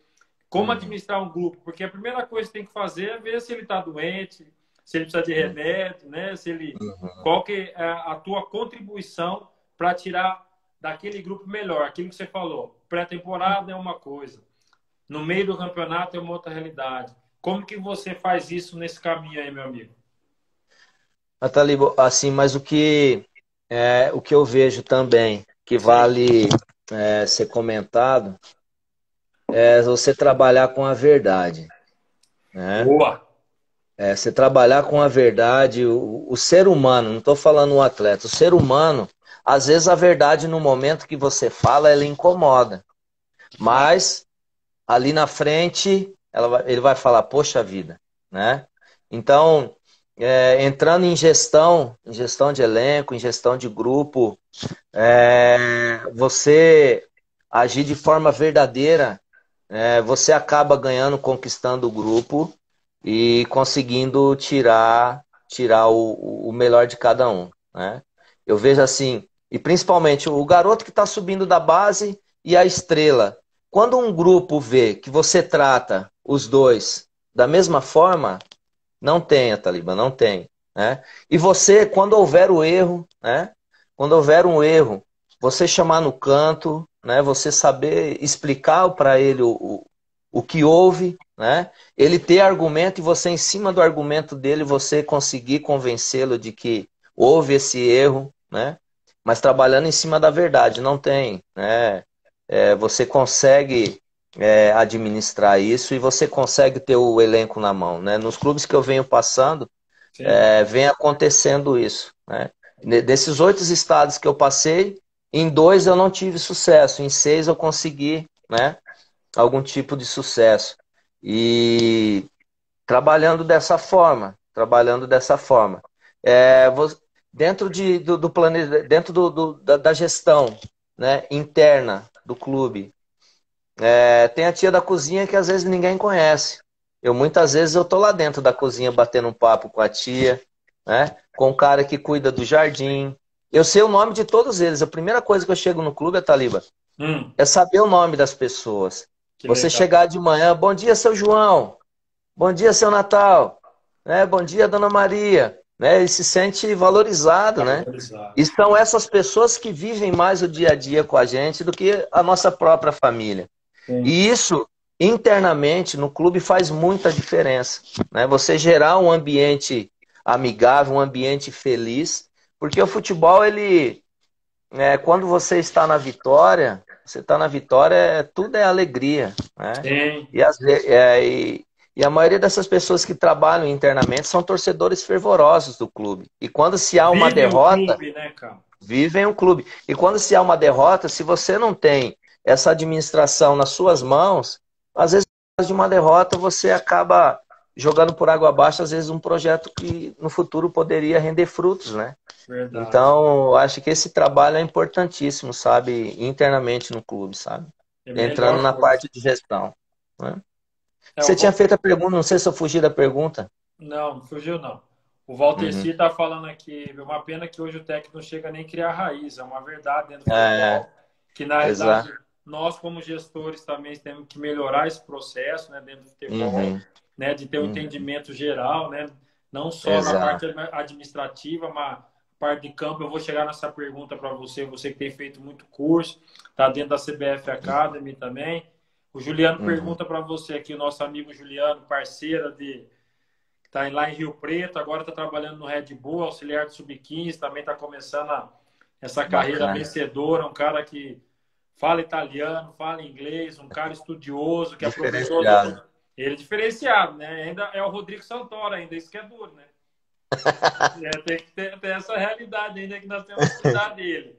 Speaker 1: como
Speaker 2: Uhum.
Speaker 1: administrar um grupo? Porque a primeira coisa que tem que fazer é ver se ele está doente, se ele precisa de remédio, né? Se ele,
Speaker 2: Uhum.
Speaker 1: qual que é a tua contribuição para tirar daquele grupo melhor? Aquilo que você falou, pré-temporada é uma coisa, no meio do campeonato é uma outra realidade. Como que você faz isso nesse caminho aí, meu amigo?
Speaker 2: Natalibo, assim, mas o que eu vejo também que
Speaker 1: Sim.
Speaker 2: vale ser comentado é você trabalhar com a verdade, né?
Speaker 1: Boa.
Speaker 2: Você trabalhar com a verdade, o ser humano, não estou falando o atleta, o ser humano, às vezes a verdade no momento que você fala, ela incomoda, mas ali na frente ele vai falar, poxa vida, né? Então, entrando em gestão de elenco, em gestão de grupo, você agir de forma verdadeira, você acaba ganhando, conquistando o grupo e conseguindo tirar o melhor de cada um, né? Eu vejo assim, e principalmente o garoto que está subindo da base e a estrela. Quando um grupo vê que você trata os dois da mesma forma, não tenha, Taliba, não tem, né? E você, quando houver o erro, né? Quando houver um erro, você chamar no canto, né? Você saber explicar para ele o que houve, né? Ele ter argumento e você, em cima do argumento dele, você conseguir convencê-lo de que houve esse erro, né? Mas trabalhando em cima da verdade, não tem, né? Você consegue administrar isso e você consegue ter o elenco na mão, né? Nos clubes que eu venho passando,
Speaker 1: Sim.
Speaker 2: vem acontecendo isso, né? Desses 8 estados que eu passei, em 2 eu não tive sucesso, em 6 eu consegui, né, algum tipo de sucesso. E trabalhando dessa forma. É, dentro dentro da gestão, né, interna do clube, tem a tia da cozinha que às vezes ninguém conhece. Muitas vezes eu tô lá dentro da cozinha batendo um papo com a tia, né? Com o cara que cuida do jardim. Eu sei o nome de todos eles. A primeira coisa que eu chego no clube, Taliba,
Speaker 1: Hum,
Speaker 2: é saber o nome das pessoas.
Speaker 1: que
Speaker 2: Você
Speaker 1: legal.
Speaker 2: chegar de manhã, bom dia, seu João. Bom dia, seu Natal. Né? Bom dia, dona Maria. Né? Ele se sente valorizado, né?
Speaker 1: Valorizado.
Speaker 2: E são essas pessoas que vivem mais o dia a dia com a gente do que a nossa própria família.
Speaker 1: Sim.
Speaker 2: E isso, internamente, no clube faz muita diferença, né? Você gerar um ambiente amigável, um ambiente feliz, porque o futebol, quando você está na vitória, tudo é alegria, né?
Speaker 1: Sim.
Speaker 2: E, e a maioria dessas pessoas que trabalham internamente são torcedores fervorosos do clube. E quando se há uma
Speaker 1: Vivem o
Speaker 2: derrota,
Speaker 1: clube, né, cara?
Speaker 2: vivem o clube. E quando se há uma derrota, se você não tem essa administração nas suas mãos, às vezes, de uma derrota, você acaba jogando por água abaixo, às vezes, um projeto que no futuro poderia render frutos, né?
Speaker 1: Verdade.
Speaker 2: Então, eu acho que esse trabalho é importantíssimo, sabe? Internamente no clube, sabe?
Speaker 1: É a
Speaker 2: Entrando
Speaker 1: melhor
Speaker 2: na
Speaker 1: coisa.
Speaker 2: parte de gestão, né?
Speaker 1: É,
Speaker 2: Você tinha feito a pergunta, não sei se eu fugi da pergunta.
Speaker 1: Não, não fugiu, não. O Walter
Speaker 2: Uhum.
Speaker 1: C está falando aqui, é uma pena que hoje o técnico não chega nem a criar raiz, é uma verdade dentro do
Speaker 2: É,
Speaker 1: futebol, que na realidade
Speaker 2: exato.
Speaker 1: nós como gestores também temos que melhorar esse processo, né, dentro do futebol,
Speaker 2: Uhum.
Speaker 1: né, de ter um
Speaker 2: Uhum.
Speaker 1: entendimento geral, né, não só na parte
Speaker 2: Exato.
Speaker 1: administrativa, mas a parte de campo. Eu vou chegar nessa pergunta para você, você que tem feito muito curso, está dentro da CBF Academy também. O Juliano
Speaker 2: Uhum.
Speaker 1: pergunta para você aqui, o nosso amigo Juliano, parceiro de está lá em Rio Preto, agora está trabalhando no Red Bull, auxiliar do Sub-15, também está começando essa carreira
Speaker 2: Bacana.
Speaker 1: vencedora, um cara que fala italiano, fala inglês, um cara estudioso, que é professor
Speaker 2: Diferenciado.
Speaker 1: do... Ele é diferenciado, né? Ainda é o Rodrigo Santoro ainda, isso que é duro, né? Tem que ter essa realidade ainda que nós temos que cuidar dele.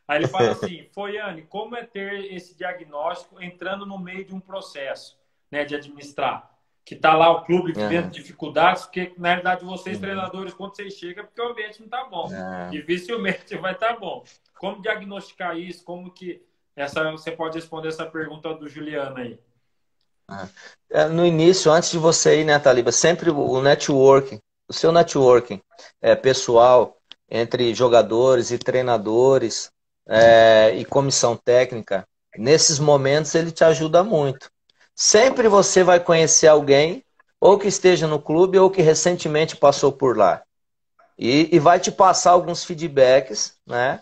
Speaker 1: Aí ele fala assim, Foiane, como é ter esse diagnóstico entrando no meio de um processo, né, de administrar? Que está lá o clube vivendo
Speaker 2: Uhum.
Speaker 1: dificuldades, porque na realidade vocês,
Speaker 2: Uhum.
Speaker 1: treinadores, quando vocês chegam, é porque o ambiente não está bom.
Speaker 2: É.
Speaker 1: Dificilmente vai estar bom. Como diagnosticar isso? Como que você pode responder essa pergunta do Juliano aí?
Speaker 2: No início, antes de você ir, né, Taliba, sempre o networking, o seu networking pessoal entre jogadores e treinadores e comissão técnica, nesses momentos ele te ajuda muito. Sempre você vai conhecer alguém, ou que esteja no clube, ou que recentemente passou por lá. E vai te passar alguns feedbacks, né,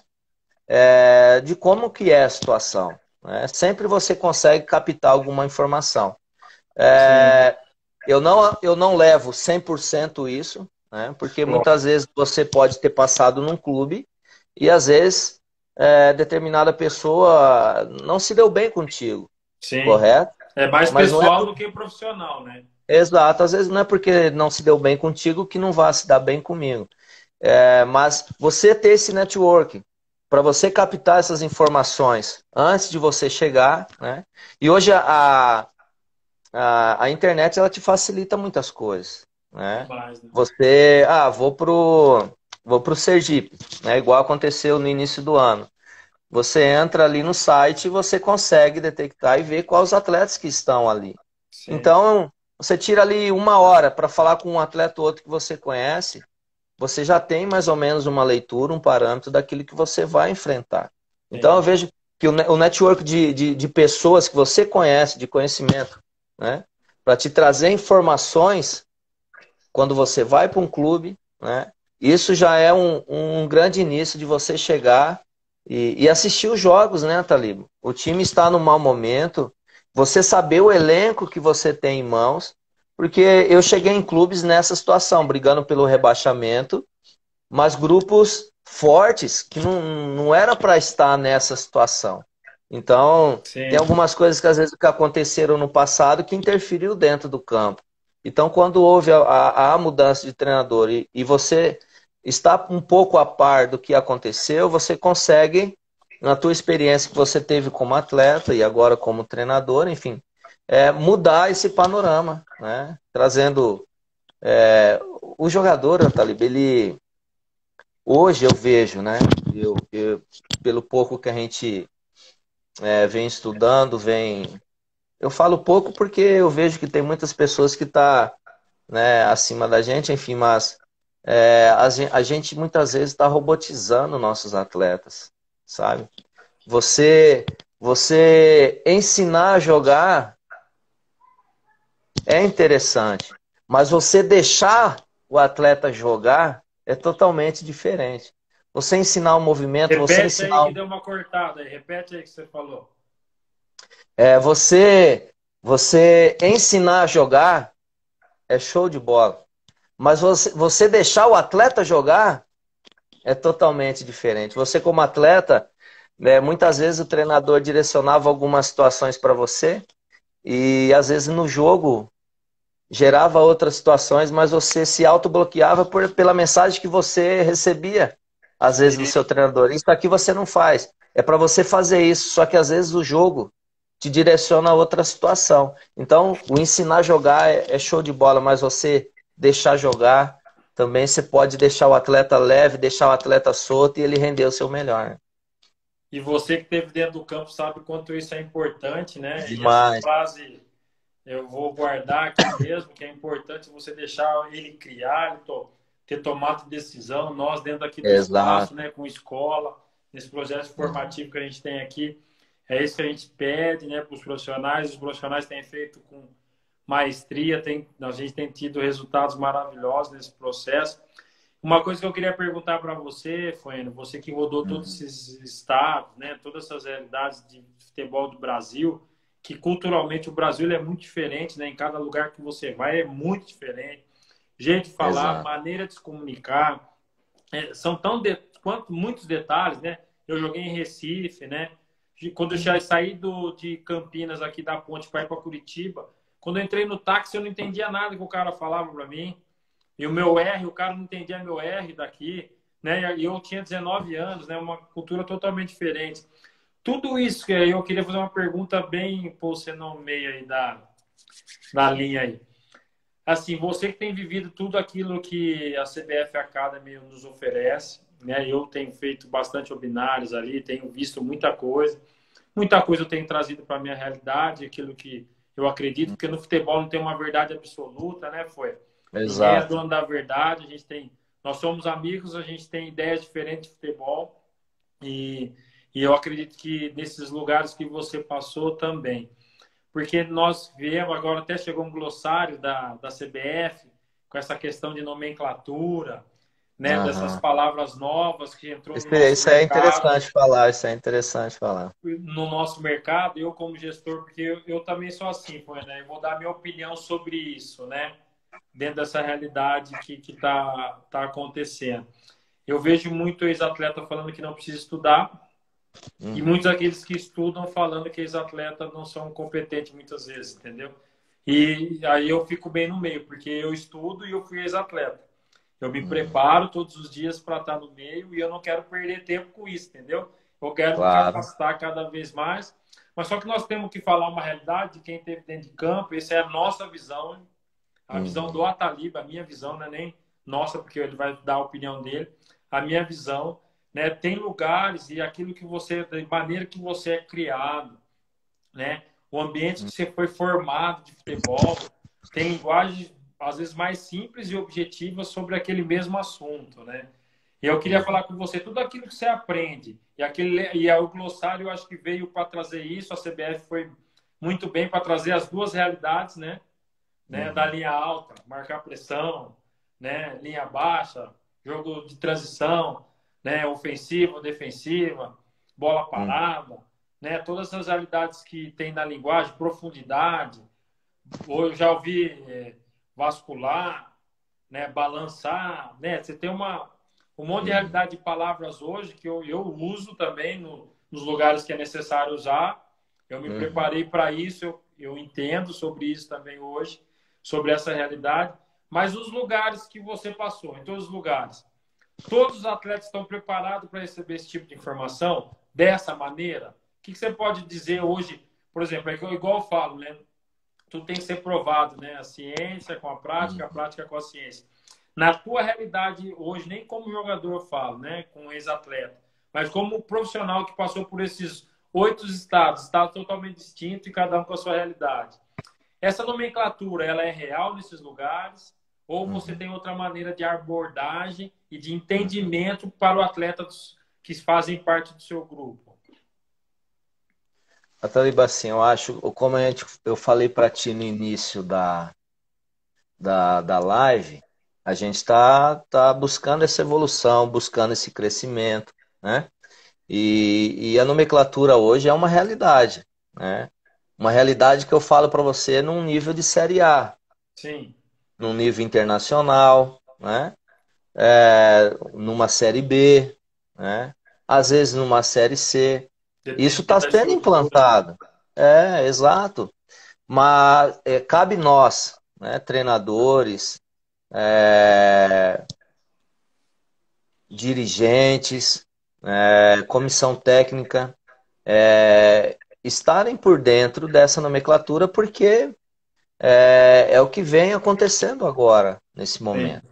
Speaker 2: de como que é a situação. Né? Sempre você consegue captar alguma informação.
Speaker 1: Sim,
Speaker 2: É, eu não levo 100% isso, né? Porque muitas vezes você pode ter passado num clube e às vezes determinada pessoa não se deu bem contigo,
Speaker 1: sim.
Speaker 2: correto?
Speaker 1: É mais
Speaker 2: Mas não é
Speaker 1: pessoal do que profissional, né?
Speaker 2: exato, às vezes não é porque não se deu bem contigo que não vai se dar bem comigo. Mas você ter esse network para você captar essas informações antes de você chegar, né? E hoje a internet ela te facilita muitas coisas, né?
Speaker 1: Demais, né?
Speaker 2: Você, vou pro Sergipe, né? Igual aconteceu no início do ano. Você entra ali no site e você consegue detectar e ver quais os atletas que estão ali.
Speaker 1: Sim.
Speaker 2: Então, você tira ali uma hora para falar com um atleta ou outro que você conhece, você já tem mais ou menos uma leitura, um parâmetro daquilo que você vai enfrentar. Então, eu
Speaker 1: Entendi.
Speaker 2: vejo que o network de pessoas que você conhece, de conhecimento, né, para te trazer informações quando você vai para um clube, né, isso já é um grande início de você chegar e assistir os jogos, né, Talibo? O time está no mau momento, você saber o elenco que você tem em mãos, porque eu cheguei em clubes nessa situação, brigando pelo rebaixamento, mas grupos fortes que não era para estar nessa situação. Então, tem
Speaker 1: Sim.
Speaker 2: algumas coisas que às vezes que aconteceram no passado que interferiu dentro do campo. Então, quando houve a mudança de treinador e você está um pouco a par do que aconteceu, você consegue, na tua experiência que você teve como atleta e agora como treinador, enfim, mudar esse panorama, né? Trazendo o jogador, Talib, ele hoje eu vejo, né? Pelo pouco que a gente vem estudando, vem. Eu falo pouco porque eu vejo que tem muitas pessoas que tá, né, acima da gente, enfim, mas a gente muitas vezes está robotizando nossos atletas, sabe? Você, você ensinar a jogar é interessante, mas você deixar o atleta jogar é totalmente diferente. Você ensinar o movimento, você
Speaker 1: Repete aí
Speaker 2: ensinar
Speaker 1: que deu uma cortada aí. Repete aí que você falou.
Speaker 2: você ensinar a jogar é show de bola. Mas você deixar o atleta jogar é totalmente diferente. Você, como atleta, né, muitas vezes o treinador direcionava algumas situações para você e às vezes no jogo gerava outras situações, mas você se autobloqueava pela mensagem que você recebia, às vezes, do
Speaker 1: Sim.
Speaker 2: seu treinador. Isso aqui você não faz. É para você fazer isso, só que às vezes o jogo te direciona a outra situação. Então, o ensinar a jogar é show de bola, mas você deixar jogar, também você pode deixar o atleta leve, deixar o atleta solto e ele render o seu melhor. Né?
Speaker 1: E você que esteve dentro do campo sabe o quanto isso é importante, né? E essa
Speaker 2: Demais.
Speaker 1: frase eu vou guardar aqui mesmo, que é importante você deixar ele criar, ter tomado decisão. Nós, dentro aqui do espaço,
Speaker 2: Exato.
Speaker 1: né, com escola, nesse projeto formativo que a gente tem aqui, é isso que a gente pede, né, para os profissionais. Os profissionais têm feito com maestria, a gente tem tido resultados maravilhosos nesse processo. Uma coisa que eu queria perguntar para você, Fueno, você que rodou todos esses estados, né, todas essas realidades de futebol do Brasil, que culturalmente o Brasil é muito diferente, né, em cada lugar que você vai é muito diferente. Jeito de falar,
Speaker 2: Exato.
Speaker 1: maneira de se comunicar, são quanto muitos detalhes, né? Eu joguei em Recife, né? Quando eu já saí de Campinas aqui da ponte para ir para Curitiba, quando eu entrei no táxi eu não entendia nada que o cara falava para mim. E o meu R, o cara não entendia meu R daqui, né? E eu tinha 19 anos, né? Uma cultura totalmente diferente. Tudo isso que eu queria fazer uma pergunta bem, pô, você no meio aí da linha aí. Assim, você que tem vivido tudo aquilo que a CBF Academy nos oferece, né? Eu tenho feito bastante webinários ali, tenho visto muita coisa eu tenho trazido para a minha realidade, aquilo que Eu acredito, porque no futebol não tem uma verdade absoluta, né? Ninguém é
Speaker 2: Exato.
Speaker 1: dono da verdade, nós somos amigos, a gente tem ideias diferentes de futebol e, e eu acredito que nesses lugares que você passou também. Porque nós vemos, agora até chegou um glossário da CBF com essa questão de nomenclatura, né, dessas
Speaker 2: Aham.
Speaker 1: palavras novas que entrou no
Speaker 2: Isso,
Speaker 1: nosso
Speaker 2: isso é
Speaker 1: mercado,
Speaker 2: interessante falar, isso é interessante falar.
Speaker 1: eu como gestor, porque eu também sou assim, pô, né, eu vou dar minha opinião sobre isso, né, dentro dessa realidade que tá acontecendo. Eu vejo muito ex-atleta falando que não precisa estudar, e
Speaker 2: Uhum.
Speaker 1: muitos daqueles que estudam falando que ex-atletas não são competentes muitas vezes, entendeu? E aí eu fico bem no meio, porque eu estudo e eu fui ex-atleta. Eu me
Speaker 2: Uhum.
Speaker 1: preparo todos os dias para estar no meio e eu não quero perder tempo com isso, entendeu? Eu quero me
Speaker 2: Claro.
Speaker 1: capacitar cada vez mais. Mas só que nós temos que falar uma realidade de quem esteve dentro de campo, essa é a nossa visão, a visão
Speaker 2: Uhum.
Speaker 1: do Ataliba, a minha visão, não é nem nossa, porque ele vai dar a opinião dele, a minha visão, né? Tem lugares e aquilo que você, da maneira que você é criado, né? O ambiente que você foi formado de futebol tem linguagens às vezes mais simples e objetivas sobre aquele mesmo assunto, né? E eu queria
Speaker 2: Uhum.
Speaker 1: falar com você tudo aquilo que você aprende e o glossário eu acho que veio para trazer isso. A CBF foi muito bem para trazer as duas realidades, né? Da
Speaker 2: Uhum.
Speaker 1: linha alta, marcar pressão, né? Linha baixa, jogo de transição, né? Ofensiva, defensiva, bola
Speaker 2: Uhum.
Speaker 1: parada, né? Todas essas realidades que tem na linguagem, profundidade. Ou eu já ouvi vascular, né? Balançar, né? Você tem um monte de
Speaker 2: Uhum.
Speaker 1: realidade de palavras hoje que eu uso também nos lugares que é necessário usar. Eu me
Speaker 2: Uhum.
Speaker 1: preparei para isso, eu entendo sobre isso também hoje, sobre essa realidade. Mas os lugares que você passou, em todos os lugares, todos os atletas estão preparados para receber esse tipo de informação dessa maneira? O que você pode dizer hoje? Por exemplo, é igual eu falo, né? Tudo tem que ser provado, né? A ciência com a
Speaker 2: Uhum.
Speaker 1: prática com a ciência. Na tua realidade hoje, nem como jogador eu falo, né? Com ex-atleta, mas como profissional que passou por esses 8 estados, estados totalmente distintos e cada um com a sua realidade. Essa nomenclatura, ela é real nesses lugares? Ou você
Speaker 2: Uhum.
Speaker 1: tem outra maneira de abordagem e de
Speaker 2: Uhum.
Speaker 1: entendimento para o atleta que fazem parte do seu grupo?
Speaker 2: Ataliba, assim, eu acho, como eu falei para ti no início da live, a gente tá buscando essa evolução, buscando esse crescimento, né? E a nomenclatura hoje é uma realidade, né? Uma realidade que eu falo para você num nível de Série A,
Speaker 1: Sim.
Speaker 2: num nível internacional, né? Numa Série B, né? Às vezes numa Série C. Isso
Speaker 1: Depende
Speaker 2: está
Speaker 1: da
Speaker 2: sendo
Speaker 1: estrutura, né?
Speaker 2: implantado. É, exato. Mas cabe nós, né, treinadores, é, dirigentes, comissão técnica, estarem por dentro dessa nomenclatura, porque é o que vem acontecendo agora, nesse
Speaker 1: Sim.
Speaker 2: momento.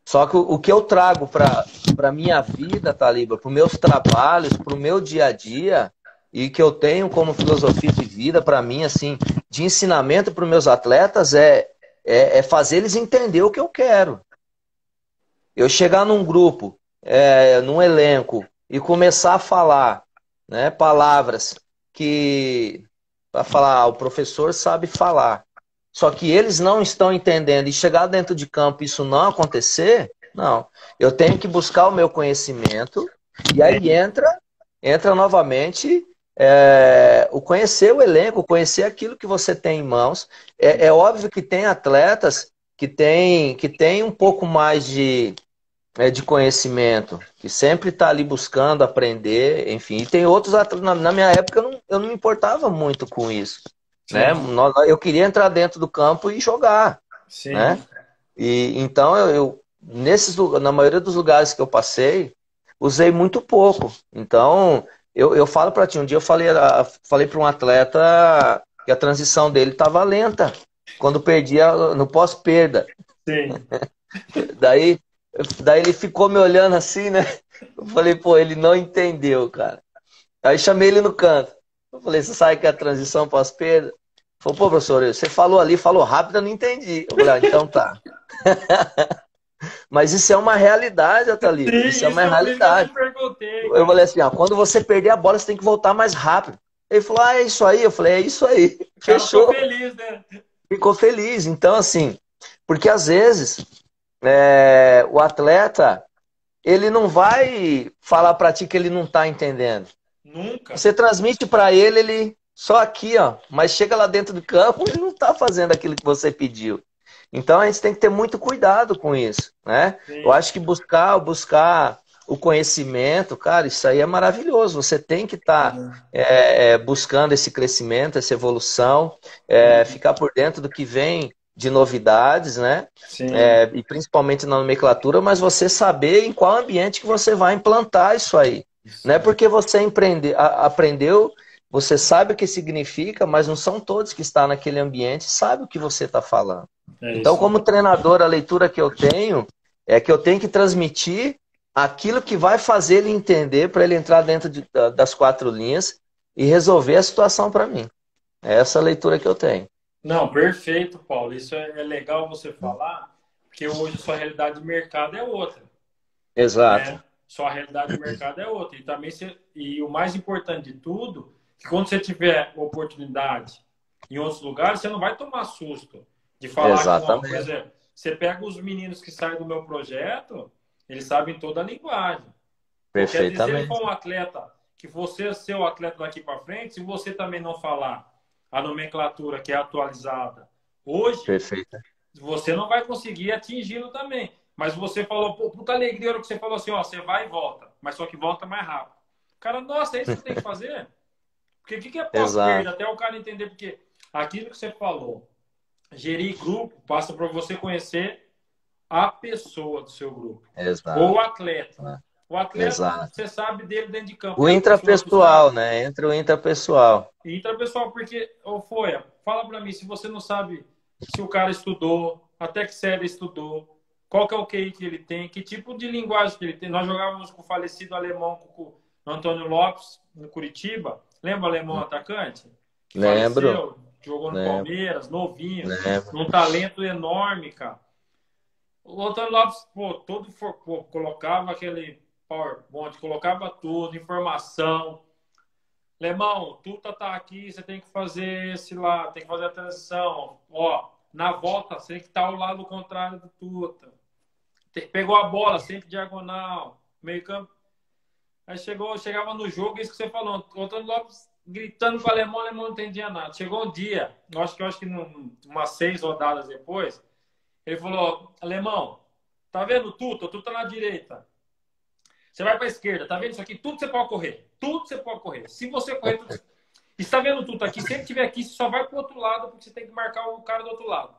Speaker 2: Só que o que eu trago para a minha vida, Taliba, para os meus trabalhos, para o meu dia a dia, e que eu tenho como filosofia de vida para mim, assim, de ensinamento para os meus atletas, é fazer eles entender o que eu quero. Eu chegar num grupo, num elenco, e começar a falar, né, palavras que, para falar, o professor sabe falar. Só que eles não estão entendendo e chegar dentro de campo e isso não acontecer, não. Eu tenho que buscar o meu conhecimento e aí
Speaker 1: Sim.
Speaker 2: entra novamente o conhecer o elenco, conhecer aquilo que você tem em mãos. É óbvio que tem atletas que tem um pouco mais de conhecimento, que sempre está ali buscando aprender, enfim. E tem outros atletas, na minha época eu não me importava muito com isso, né?
Speaker 1: Sim.
Speaker 2: Eu queria entrar dentro do campo e jogar,
Speaker 1: Sim.
Speaker 2: né? E então na maioria dos lugares que eu passei, usei muito pouco. Então eu falo para ti, um dia eu falei para um atleta que a transição dele estava lenta quando perdia no pós-perda.
Speaker 1: Sim.
Speaker 2: Daí, daí ele ficou me olhando assim, né? Eu falei, pô, ele não entendeu, cara. Aí chamei ele no canto. Eu falei, você sabe que é a transição pós-perda? Falou, pô, professor, você falou ali, falou rápido, eu não entendi. Eu falei, ah, então tá. Mas isso é uma realidade, Atalito.
Speaker 1: Sim,
Speaker 2: Isso é
Speaker 1: isso
Speaker 2: uma
Speaker 1: é por isso que eu te
Speaker 2: realidade.
Speaker 1: perguntei,
Speaker 2: Eu
Speaker 1: cara.
Speaker 2: falei assim, ó, quando você perder a bola, você tem que voltar mais rápido. Ele falou, ah, é isso aí. Eu falei, é isso aí.
Speaker 1: O cara ficou
Speaker 2: Fechou.
Speaker 1: feliz, né?
Speaker 2: Ficou feliz. Então, assim, porque às vezes o atleta, ele não vai falar para ti que ele não tá entendendo.
Speaker 1: Nunca.
Speaker 2: Você transmite para ele, ele só aqui, ó, mas chega lá dentro do campo, ele não tá fazendo aquilo que você pediu. Então a gente tem que ter muito cuidado com isso, né? Eu
Speaker 1: Sim.
Speaker 2: acho que buscar o conhecimento, cara, isso aí é maravilhoso. Você tem que estar buscando esse crescimento, essa evolução, ficar por dentro do que vem de novidades, né?
Speaker 1: Sim.
Speaker 2: E principalmente na nomenclatura, mas você saber em qual ambiente que você vai implantar isso aí. Não é porque você aprendeu, você sabe o que significa, mas não são todos que estão naquele ambiente e sabem o que você está falando.
Speaker 1: É
Speaker 2: Então,
Speaker 1: isso
Speaker 2: como
Speaker 1: aí.
Speaker 2: treinador, a leitura que eu tenho é que eu tenho que transmitir aquilo que vai fazer ele entender para ele entrar dentro das quatro linhas e resolver a situação para mim. É essa a leitura que eu tenho.
Speaker 1: Não, perfeito, Paulo. Isso é legal você falar, porque hoje sua realidade de mercado é outra,
Speaker 2: Exato.
Speaker 1: né? Sua realidade de mercado é outra. E também e o mais importante de tudo, que quando você tiver oportunidade em outros lugares, você não vai tomar susto de falar que não. Por
Speaker 2: Exatamente.
Speaker 1: exemplo, você pega os meninos que saem do meu projeto, eles sabem toda a linguagem. Pô, quer dizer, se ele for
Speaker 2: Perfeitamente.
Speaker 1: um atleta, que você é seu atleta daqui para frente, se você também não falar a nomenclatura que é atualizada hoje,
Speaker 2: Perfeito.
Speaker 1: você não vai conseguir atingi-lo também. Mas você falou, pô, puta alegria, hora que você falou assim, ó, você vai e volta, mas só que volta mais rápido. O cara, nossa, é isso que eu tenho que fazer? Porque o que é pós-perda?
Speaker 2: Exato.
Speaker 1: Até o cara entender, porque aquilo que você falou, gerir grupo, passa para você conhecer a pessoa do seu grupo. Ou o
Speaker 2: Exato.
Speaker 1: atleta. O atleta,
Speaker 2: Exato.
Speaker 1: você sabe dele dentro de campo.
Speaker 2: O
Speaker 1: Os outros
Speaker 2: intrapessoal,
Speaker 1: sabem.
Speaker 2: né? Entre o intrapessoal.
Speaker 1: Então, pessoal, porque, ô Folha, fala para mim, se você não sabe se o cara estudou, até que série estudou, qual que é o QI que ele tem, que tipo de linguagem que ele tem. Nós jogávamos com o falecido alemão, com o Antônio Lopes, no Curitiba. Lembra o alemão atacante? Que
Speaker 2: Lembro,
Speaker 1: faleceu, jogou no
Speaker 2: lembro,
Speaker 1: Palmeiras, novinho,
Speaker 2: lembro.
Speaker 1: um talento enorme, cara. O Antônio Lopes, pô, pô, colocava aquele PowerPoint, colocava tudo, informação. Lemão, Tuta tá aqui, você tem que fazer esse lá, tem que fazer a transição. Ó, na volta, você tem que estar ao lado contrário do Tuta. Pegou a bola, sempre diagonal, meio campo. Aí chegava no jogo, isso que você falou, o Antônio Lopes gritando com o alemão não entendia nada. Chegou um dia, eu acho que umas 6 rodadas depois, ele falou, alemão, tá vendo o Tuta? O Tuta na direita. Você vai para a esquerda, tá vendo isso aqui? Tudo você pode correr. Tudo você pode correr. Se você correr, tudo... E está vendo tudo aqui? Se ele estiver aqui, você só vai para o outro lado, porque você tem que marcar o cara do outro lado.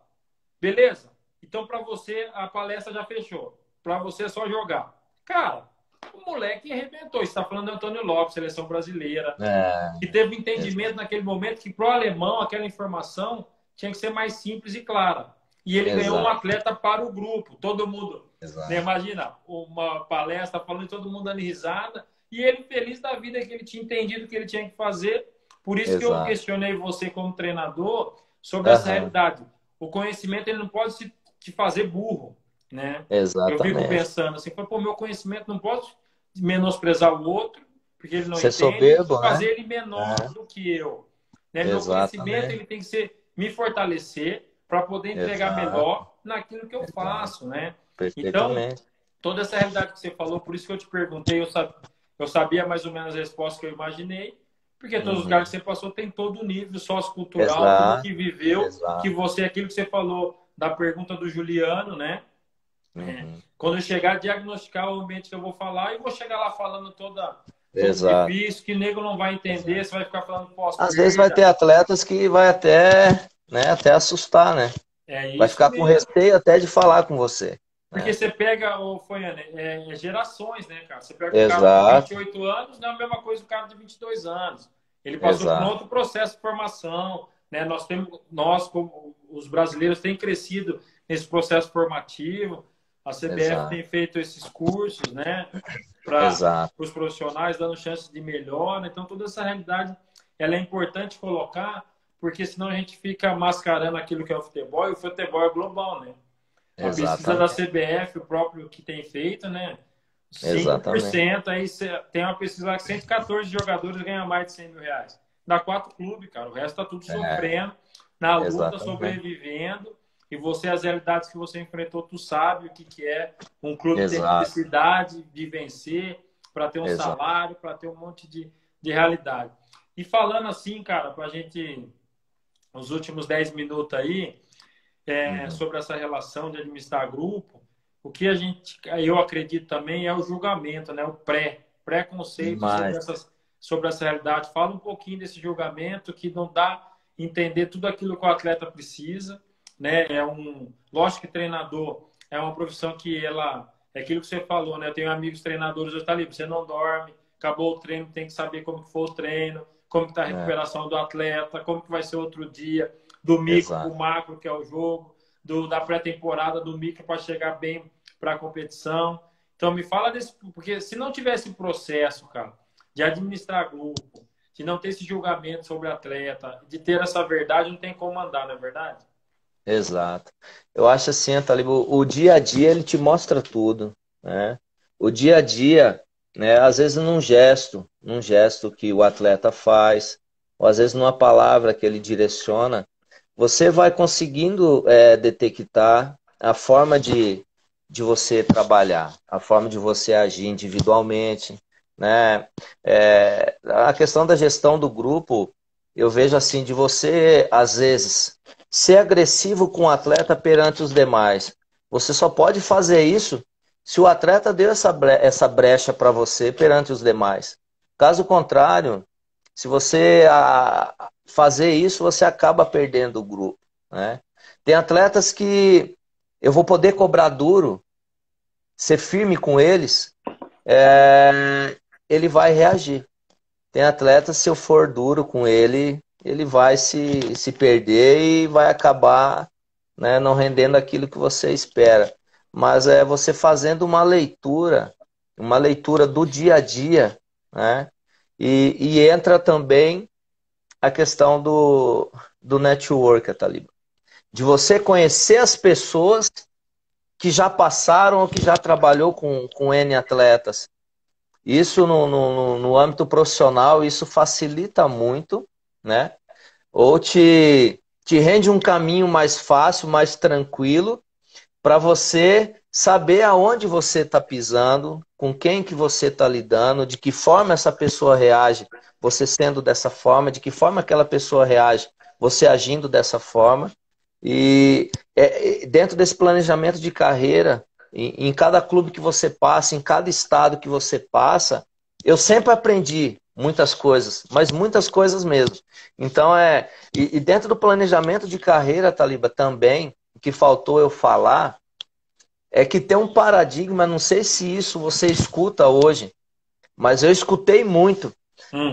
Speaker 1: Beleza? Então, para você, a palestra já fechou. Para você é só jogar. Cara, o moleque arrebentou. Você está falando do Antônio Lopes, seleção brasileira.
Speaker 2: É,
Speaker 1: Que teve um entendimento naquele momento que, para o alemão, aquela informação tinha que ser mais simples e clara. E ele ganhou um
Speaker 2: exato,
Speaker 1: atleta para o grupo. Todo mundo... Né?
Speaker 2: exato.
Speaker 1: Imagina, uma palestra falando e todo mundo dando risada, e ele feliz da vida que ele tinha entendido o que ele tinha que fazer. Por isso que eu
Speaker 2: Exato.
Speaker 1: questionei você como treinador sobre essa
Speaker 2: Aham,
Speaker 1: realidade. O conhecimento ele não pode te fazer burro, né? Eu fico
Speaker 2: exatamente.
Speaker 1: pensando assim, pô, meu conhecimento não pode menosprezar o outro, porque ele não
Speaker 2: Ser
Speaker 1: entende, e
Speaker 2: soberbo, né?
Speaker 1: fazer ele menor do que eu. Né? Meu conhecimento
Speaker 2: Exatamente.
Speaker 1: ele tem que ser me fortalecer para poder entregar
Speaker 2: Exato.
Speaker 1: melhor naquilo que eu
Speaker 2: Exato.
Speaker 1: faço, né? Então,
Speaker 2: Perfeitamente.
Speaker 1: toda essa realidade que você falou, por isso que eu te perguntei, eu sabia mais ou menos a resposta que eu imaginei, porque todos os
Speaker 2: Uhum.
Speaker 1: lugares que você passou tem todo o nível sociocultural, tudo
Speaker 2: Exato.
Speaker 1: que viveu, que
Speaker 2: Exato.
Speaker 1: você, aquilo que você falou da pergunta do Juliano, né?
Speaker 2: Uhum.
Speaker 1: Quando eu chegar a diagnosticar o ambiente que eu vou falar, e vou chegar lá falando tudo
Speaker 2: Exato.
Speaker 1: difícil, que o nego não vai entender,
Speaker 2: Exato.
Speaker 1: você vai ficar falando
Speaker 2: Às vezes vai ter
Speaker 1: pós-perda.
Speaker 2: atletas que vai até, né, até assustar, né?
Speaker 1: É
Speaker 2: Vai
Speaker 1: isso
Speaker 2: ficar com
Speaker 1: mesmo.
Speaker 2: receio até de falar com você,
Speaker 1: Porque
Speaker 2: né?
Speaker 1: você pega, Foiane, gerações, né, cara? Você pega um cara de
Speaker 2: Exato.
Speaker 1: 28 anos, não é a mesma coisa que o cara de 22 anos. Ele passou por um
Speaker 2: Exato.
Speaker 1: outro processo de formação, né? Nós como os brasileiros, tem crescido nesse processo formativo. A CBF
Speaker 2: Exato.
Speaker 1: tem feito esses cursos, né, para
Speaker 2: Exato.
Speaker 1: os profissionais, dando chance de melhora. Então, toda essa realidade, ela é importante colocar, porque senão a gente fica mascarando aquilo que é o futebol, e o futebol é global, né? A pesquisa da
Speaker 2: Exatamente.
Speaker 1: CBF, o próprio que tem feito, né?
Speaker 2: Exatamente.
Speaker 1: 5%, aí tem uma pesquisa lá que 114 jogadores ganham mais de 100 mil reais. Dá 4 clubes, cara. O resto tá tudo
Speaker 2: É,
Speaker 1: sofrendo, na luta,
Speaker 2: exatamente.
Speaker 1: sobrevivendo. E você, as realidades que você enfrentou, tu sabe o que, que é um clube ter
Speaker 2: Exato.
Speaker 1: necessidade de vencer, para ter um
Speaker 2: Exato.
Speaker 1: salário, para ter um monte de realidade. E falando assim, cara, para a gente, os últimos 10 minutos aí,
Speaker 2: Uhum.
Speaker 1: sobre essa relação de administrar grupo, o que a gente, eu acredito também é o julgamento, né? O preconceito
Speaker 2: Demais.
Speaker 1: sobre essa realidade. Fala um pouquinho desse julgamento que não dá entender tudo aquilo que o atleta precisa, né? Lógico que treinador é uma profissão que ela é aquilo que você falou, né? Eu tenho amigos treinadores, eu tá ali, você não dorme, acabou o treino, tem que saber como que foi o treino, como que está a
Speaker 2: É,
Speaker 1: recuperação do atleta, como que vai ser outro dia, do micro para o
Speaker 2: exato.
Speaker 1: macro, que é o jogo, da pré-temporada, do micro para chegar bem para a competição. Então, me fala desse. Porque se não tivesse processo, cara, de administrar grupo, de não ter esse julgamento sobre atleta, de ter essa verdade, não tem como andar, não é verdade?
Speaker 2: Exato. Eu acho assim, Talib, o dia a dia ele te mostra tudo, né? O dia a dia, né? Às vezes num gesto que o atleta faz, ou às vezes numa palavra que ele direciona, você vai conseguindo detectar a forma de você trabalhar, a forma de você agir individualmente, né? A questão da gestão do grupo, eu vejo assim, de você, às vezes ser agressivo com o atleta perante os demais. Você só pode fazer isso se o atleta deu essa brecha para você perante os demais. Caso contrário, se você fazer isso, você acaba perdendo o grupo, né? Tem atletas que eu vou poder cobrar duro, ser firme com eles, ele vai reagir. Tem atletas, se eu for duro com ele, ele vai se perder e vai acabar, né, não rendendo aquilo que você espera. Mas é você fazendo uma leitura do dia a dia, né? E entra também a questão do network, Taliba. De você conhecer as pessoas que já passaram ou que já trabalhou com N atletas. Isso no âmbito profissional, isso facilita muito, né? Ou te rende um caminho mais fácil, mais tranquilo, para você saber aonde você está pisando, com quem que você está lidando, de que forma essa pessoa reage, você sendo dessa forma, de que forma aquela pessoa reage, você agindo dessa forma. E dentro desse planejamento de carreira, em cada clube que você passa, em cada estado que você passa, eu sempre aprendi muitas coisas, mas muitas coisas mesmo. Então e dentro do planejamento de carreira, Taliba, também, o que faltou eu falar é que tem um paradigma, não sei se isso você escuta hoje, mas eu escutei muito,
Speaker 1: Hum,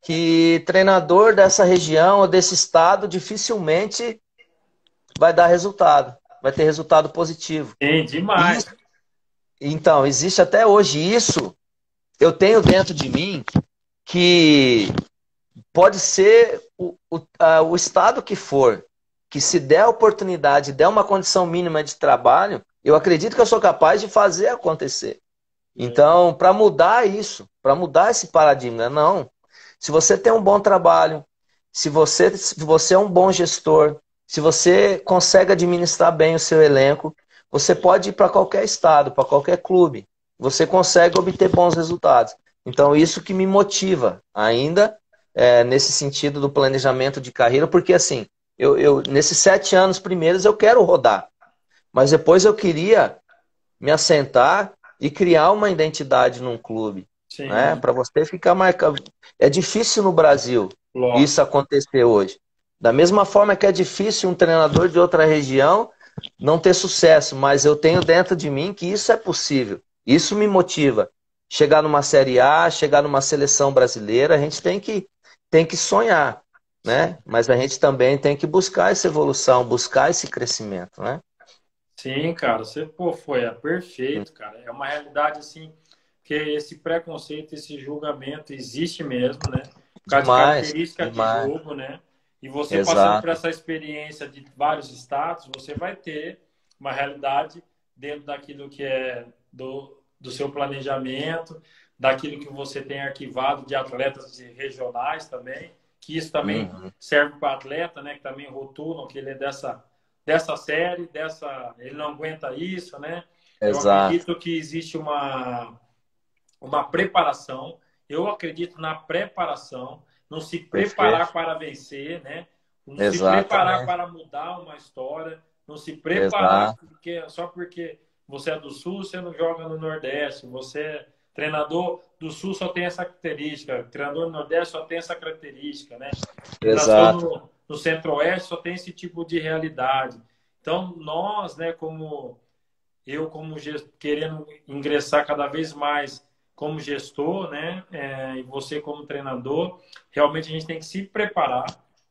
Speaker 2: que treinador dessa região ou desse estado dificilmente vai dar resultado, vai ter resultado positivo.
Speaker 1: tem
Speaker 2: E
Speaker 1: demais.
Speaker 2: então, existe até hoje isso, eu tenho dentro de mim que pode ser o estado que for, que se der a oportunidade, der uma condição mínima de trabalho, eu acredito que eu sou capaz de fazer acontecer. Então, para mudar isso, para mudar esse paradigma, não. Se você tem um bom trabalho, se você é um bom gestor, se você consegue administrar bem o seu elenco, você pode ir para qualquer estado, para qualquer clube. Você consegue obter bons resultados. Então, isso que me motiva ainda nesse sentido do planejamento de carreira, porque assim, nesses 7 anos primeiros eu quero rodar, mas depois eu queria me assentar e criar uma identidade num clube, né?
Speaker 1: Sim,
Speaker 2: Para você ficar marcado. É difícil no Brasil isso
Speaker 1: lógico.
Speaker 2: acontecer hoje. Da mesma forma que é difícil um treinador de outra região não ter sucesso, mas eu tenho dentro de mim que isso é possível. Isso me motiva. Chegar numa Série A, chegar numa seleção brasileira, a gente tem que sonhar, né? Mas a gente também tem que buscar essa evolução, buscar esse crescimento, né?
Speaker 1: Sim, cara, você, pô, perfeito, cara. É uma realidade, assim, que esse preconceito, esse julgamento existe mesmo, né? Por causa de
Speaker 2: Demais,
Speaker 1: característica de
Speaker 2: demais.
Speaker 1: jogo, né? E você passando por
Speaker 2: Exato,
Speaker 1: essa experiência de vários estados, você vai ter uma realidade dentro daquilo que é do seu planejamento, daquilo que você tem arquivado de atletas regionais também, que isso também
Speaker 2: uhum,
Speaker 1: serve para atleta, né, que também rotulam que ele é dessa série, ele não aguenta isso, né? Eu
Speaker 2: exato,
Speaker 1: acredito que existe uma preparação. Eu acredito na preparação, não se preparar
Speaker 2: perfeito,
Speaker 1: para vencer, né? Não se preparar
Speaker 2: exatamente,
Speaker 1: para mudar uma história, não se preparar
Speaker 2: exato,
Speaker 1: só porque você é do Sul, você não joga no Nordeste, você é treinador do Sul só tem essa característica, treinador do Nordeste só tem essa característica, né? Nasceu
Speaker 2: exato,
Speaker 1: no Centro-Oeste só tem esse tipo de realidade. Então, nós, né, como querendo ingressar cada vez mais como gestor, né, e você como treinador, realmente a gente tem que se preparar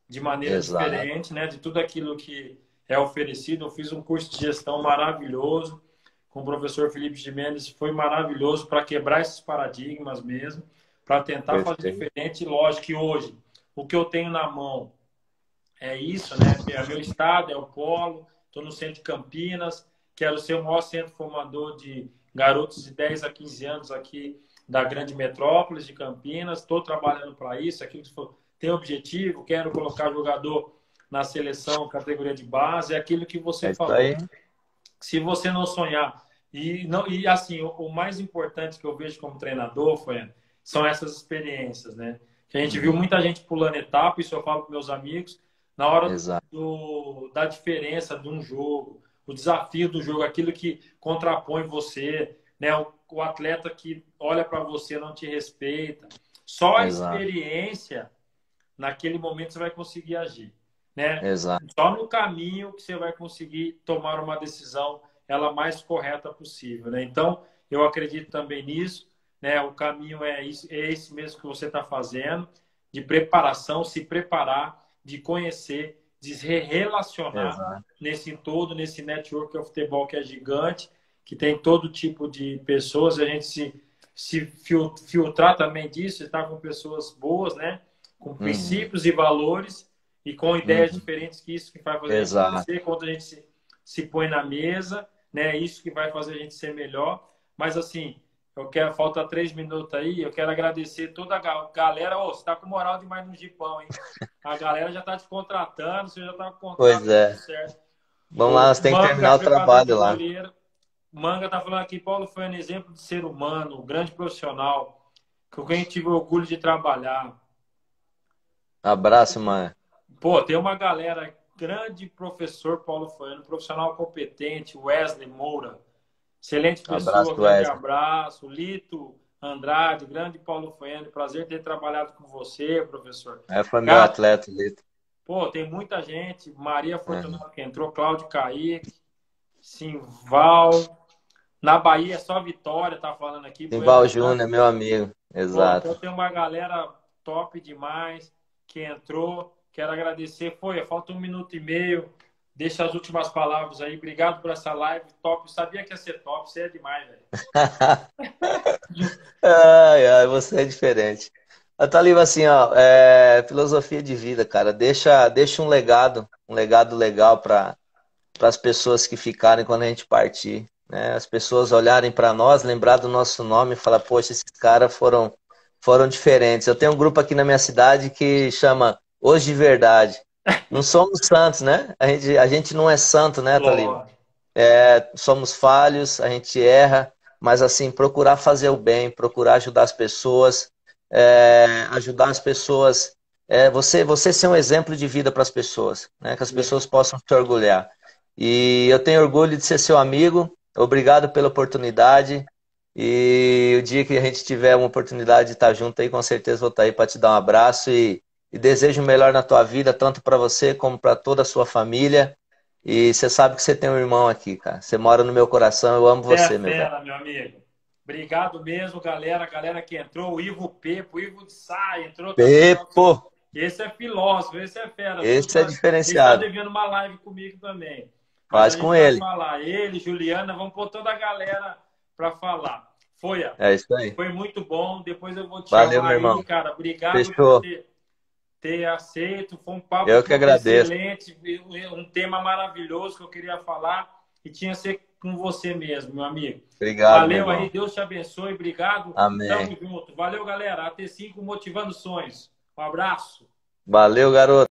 Speaker 1: de maneira
Speaker 2: exato,
Speaker 1: diferente, né, de tudo aquilo que é oferecido. Eu fiz um curso de gestão maravilhoso com o professor Felipe Jimenez, foi maravilhoso para quebrar esses paradigmas mesmo, para tentar fazer
Speaker 2: perfeito,
Speaker 1: diferente. Lógico que hoje o que eu tenho na mão é isso, né? É meu estado, é o Polo. Estou no centro de Campinas. Quero ser o maior centro formador de garotos de 10 a 15 anos aqui da grande metrópole de Campinas. Estou trabalhando para isso. Aquilo que tem objetivo, quero colocar jogador na seleção, categoria de base. É aquilo que você
Speaker 2: é isso
Speaker 1: falou.
Speaker 2: aí,
Speaker 1: Se você não sonhar e assim o mais importante que eu vejo como treinador foi são essas experiências, né? Que a gente viu
Speaker 2: uhum,
Speaker 1: muita gente pulando etapa, isso eu falo para meus amigos, na hora
Speaker 2: exato,
Speaker 1: da diferença de um jogo, o desafio do jogo, aquilo que contrapõe você, né? O atleta que olha para você não te respeita. Só a
Speaker 2: exato,
Speaker 1: experiência naquele momento você vai conseguir agir, né?
Speaker 2: exato,
Speaker 1: Só no caminho que você vai conseguir tomar uma decisão ela mais correta possível, né? Então, eu acredito também nisso, né? O caminho é esse mesmo que você está fazendo, de preparação, se preparar, de conhecer, de se relacionar
Speaker 2: exato,
Speaker 1: nesse todo, nesse network que é o futebol que é gigante, que tem todo tipo de pessoas, a gente se filtrar também disso, estar com pessoas boas, né? Com
Speaker 2: uhum,
Speaker 1: princípios e valores e com ideias
Speaker 2: uhum,
Speaker 1: diferentes, que isso que vai fazer a gente
Speaker 2: exato.
Speaker 1: crescer, quando a gente se põe na mesa, né? Isso que vai fazer a gente ser melhor. Mas assim, falta 3 minutos aí, eu quero agradecer toda a galera. Ô, você tá com moral demais no Gipão, hein? A galera já tá te contratando, você já tá com o
Speaker 2: Pois
Speaker 1: contrato tudo
Speaker 2: é.
Speaker 1: certo.
Speaker 2: Vamos
Speaker 1: O
Speaker 2: lá, você tem que
Speaker 1: Manga,
Speaker 2: terminar o
Speaker 1: preparador de
Speaker 2: trabalho lá.
Speaker 1: goleiro. O Manga tá falando aqui, Paulo foi um exemplo de ser humano, um grande profissional, com quem tive orgulho de trabalhar.
Speaker 2: Abraço, mãe.
Speaker 1: Pô, tem uma galera, grande professor Paulo Faiano, profissional competente, Wesley Moura, excelente
Speaker 2: Abraço,
Speaker 1: pessoa, grande
Speaker 2: Wesley.
Speaker 1: abraço. Lito Andrade, grande Paulo Faiano, prazer ter trabalhado com você, professor.
Speaker 2: É, foi meu
Speaker 1: Cara,
Speaker 2: atleta, Lito.
Speaker 1: pô, tem muita gente, Maria
Speaker 2: É.
Speaker 1: Fortunato que entrou, Cláudio Kaique, Simval, na Bahia é só Vitória, tá falando aqui,
Speaker 2: Simval
Speaker 1: Buenos
Speaker 2: Júnior,
Speaker 1: Aires.
Speaker 2: meu amigo.
Speaker 1: Pô,
Speaker 2: Exato.
Speaker 1: então tem uma galera top demais que entrou. Quero agradecer. Falta 1 minuto e meio. Deixa as últimas palavras aí. Obrigado por essa live top. Eu sabia que ia ser top. Você é demais, velho.
Speaker 2: Ai, ai, você é diferente. Eu tô ali assim, ó, filosofia de vida, cara. Deixa um legado legal para as pessoas que ficarem quando a gente partir, né? As pessoas olharem para nós, lembrar do nosso nome e falar, poxa, esses caras foram diferentes. Eu tenho um grupo aqui na minha cidade que chama Hoje de Verdade. Não somos santos, né? A gente não é santo, né, Taliba?
Speaker 1: Lógico.
Speaker 2: Somos falhos, a gente erra, mas assim, procurar fazer o bem, procurar ajudar as pessoas, você ser um exemplo de vida para as pessoas, né? Que as pessoas possam se orgulhar. E eu tenho orgulho de ser seu amigo, obrigado pela oportunidade. E o dia que a gente tiver uma oportunidade de estar junto aí, com certeza vou estar aí para te dar um abraço e desejo o melhor na tua vida, tanto para você como para toda a sua família. E você sabe que você tem um irmão aqui, cara. Você mora no meu coração, eu amo
Speaker 1: Você é
Speaker 2: você, meu velho.
Speaker 1: fera, meu amigo. Obrigado mesmo, galera. A galera que entrou. O Ivo Pepo, o Ivo de Sá entrou também.
Speaker 2: Pepo,
Speaker 1: Esse é filósofo, esse é fera.
Speaker 2: esse é
Speaker 1: Ele está
Speaker 2: diferenciado.
Speaker 1: devendo uma live comigo também. Mas a
Speaker 2: Faz
Speaker 1: gente
Speaker 2: com
Speaker 1: vai
Speaker 2: ele.
Speaker 1: falar. Ele, Juliana, vamos pôr toda a galera para falar.
Speaker 2: É isso aí.
Speaker 1: Foi muito bom. Depois eu vou te
Speaker 2: Valeu,
Speaker 1: chamar
Speaker 2: meu
Speaker 1: aí,
Speaker 2: irmão.
Speaker 1: cara. Obrigado por
Speaker 2: Fechou.
Speaker 1: ter ter aceito. Foi um papo
Speaker 2: Eu que agradeço.
Speaker 1: excelente, um tema maravilhoso que eu queria falar e tinha que ser com você mesmo, meu amigo.
Speaker 2: Obrigado, meu
Speaker 1: Valeu aí,
Speaker 2: irmão.
Speaker 1: Deus te abençoe, obrigado.
Speaker 2: Amém.
Speaker 1: Tamo junto. Valeu, galera. AT5 Motivando Sonhos. Um abraço.
Speaker 2: Valeu, garoto.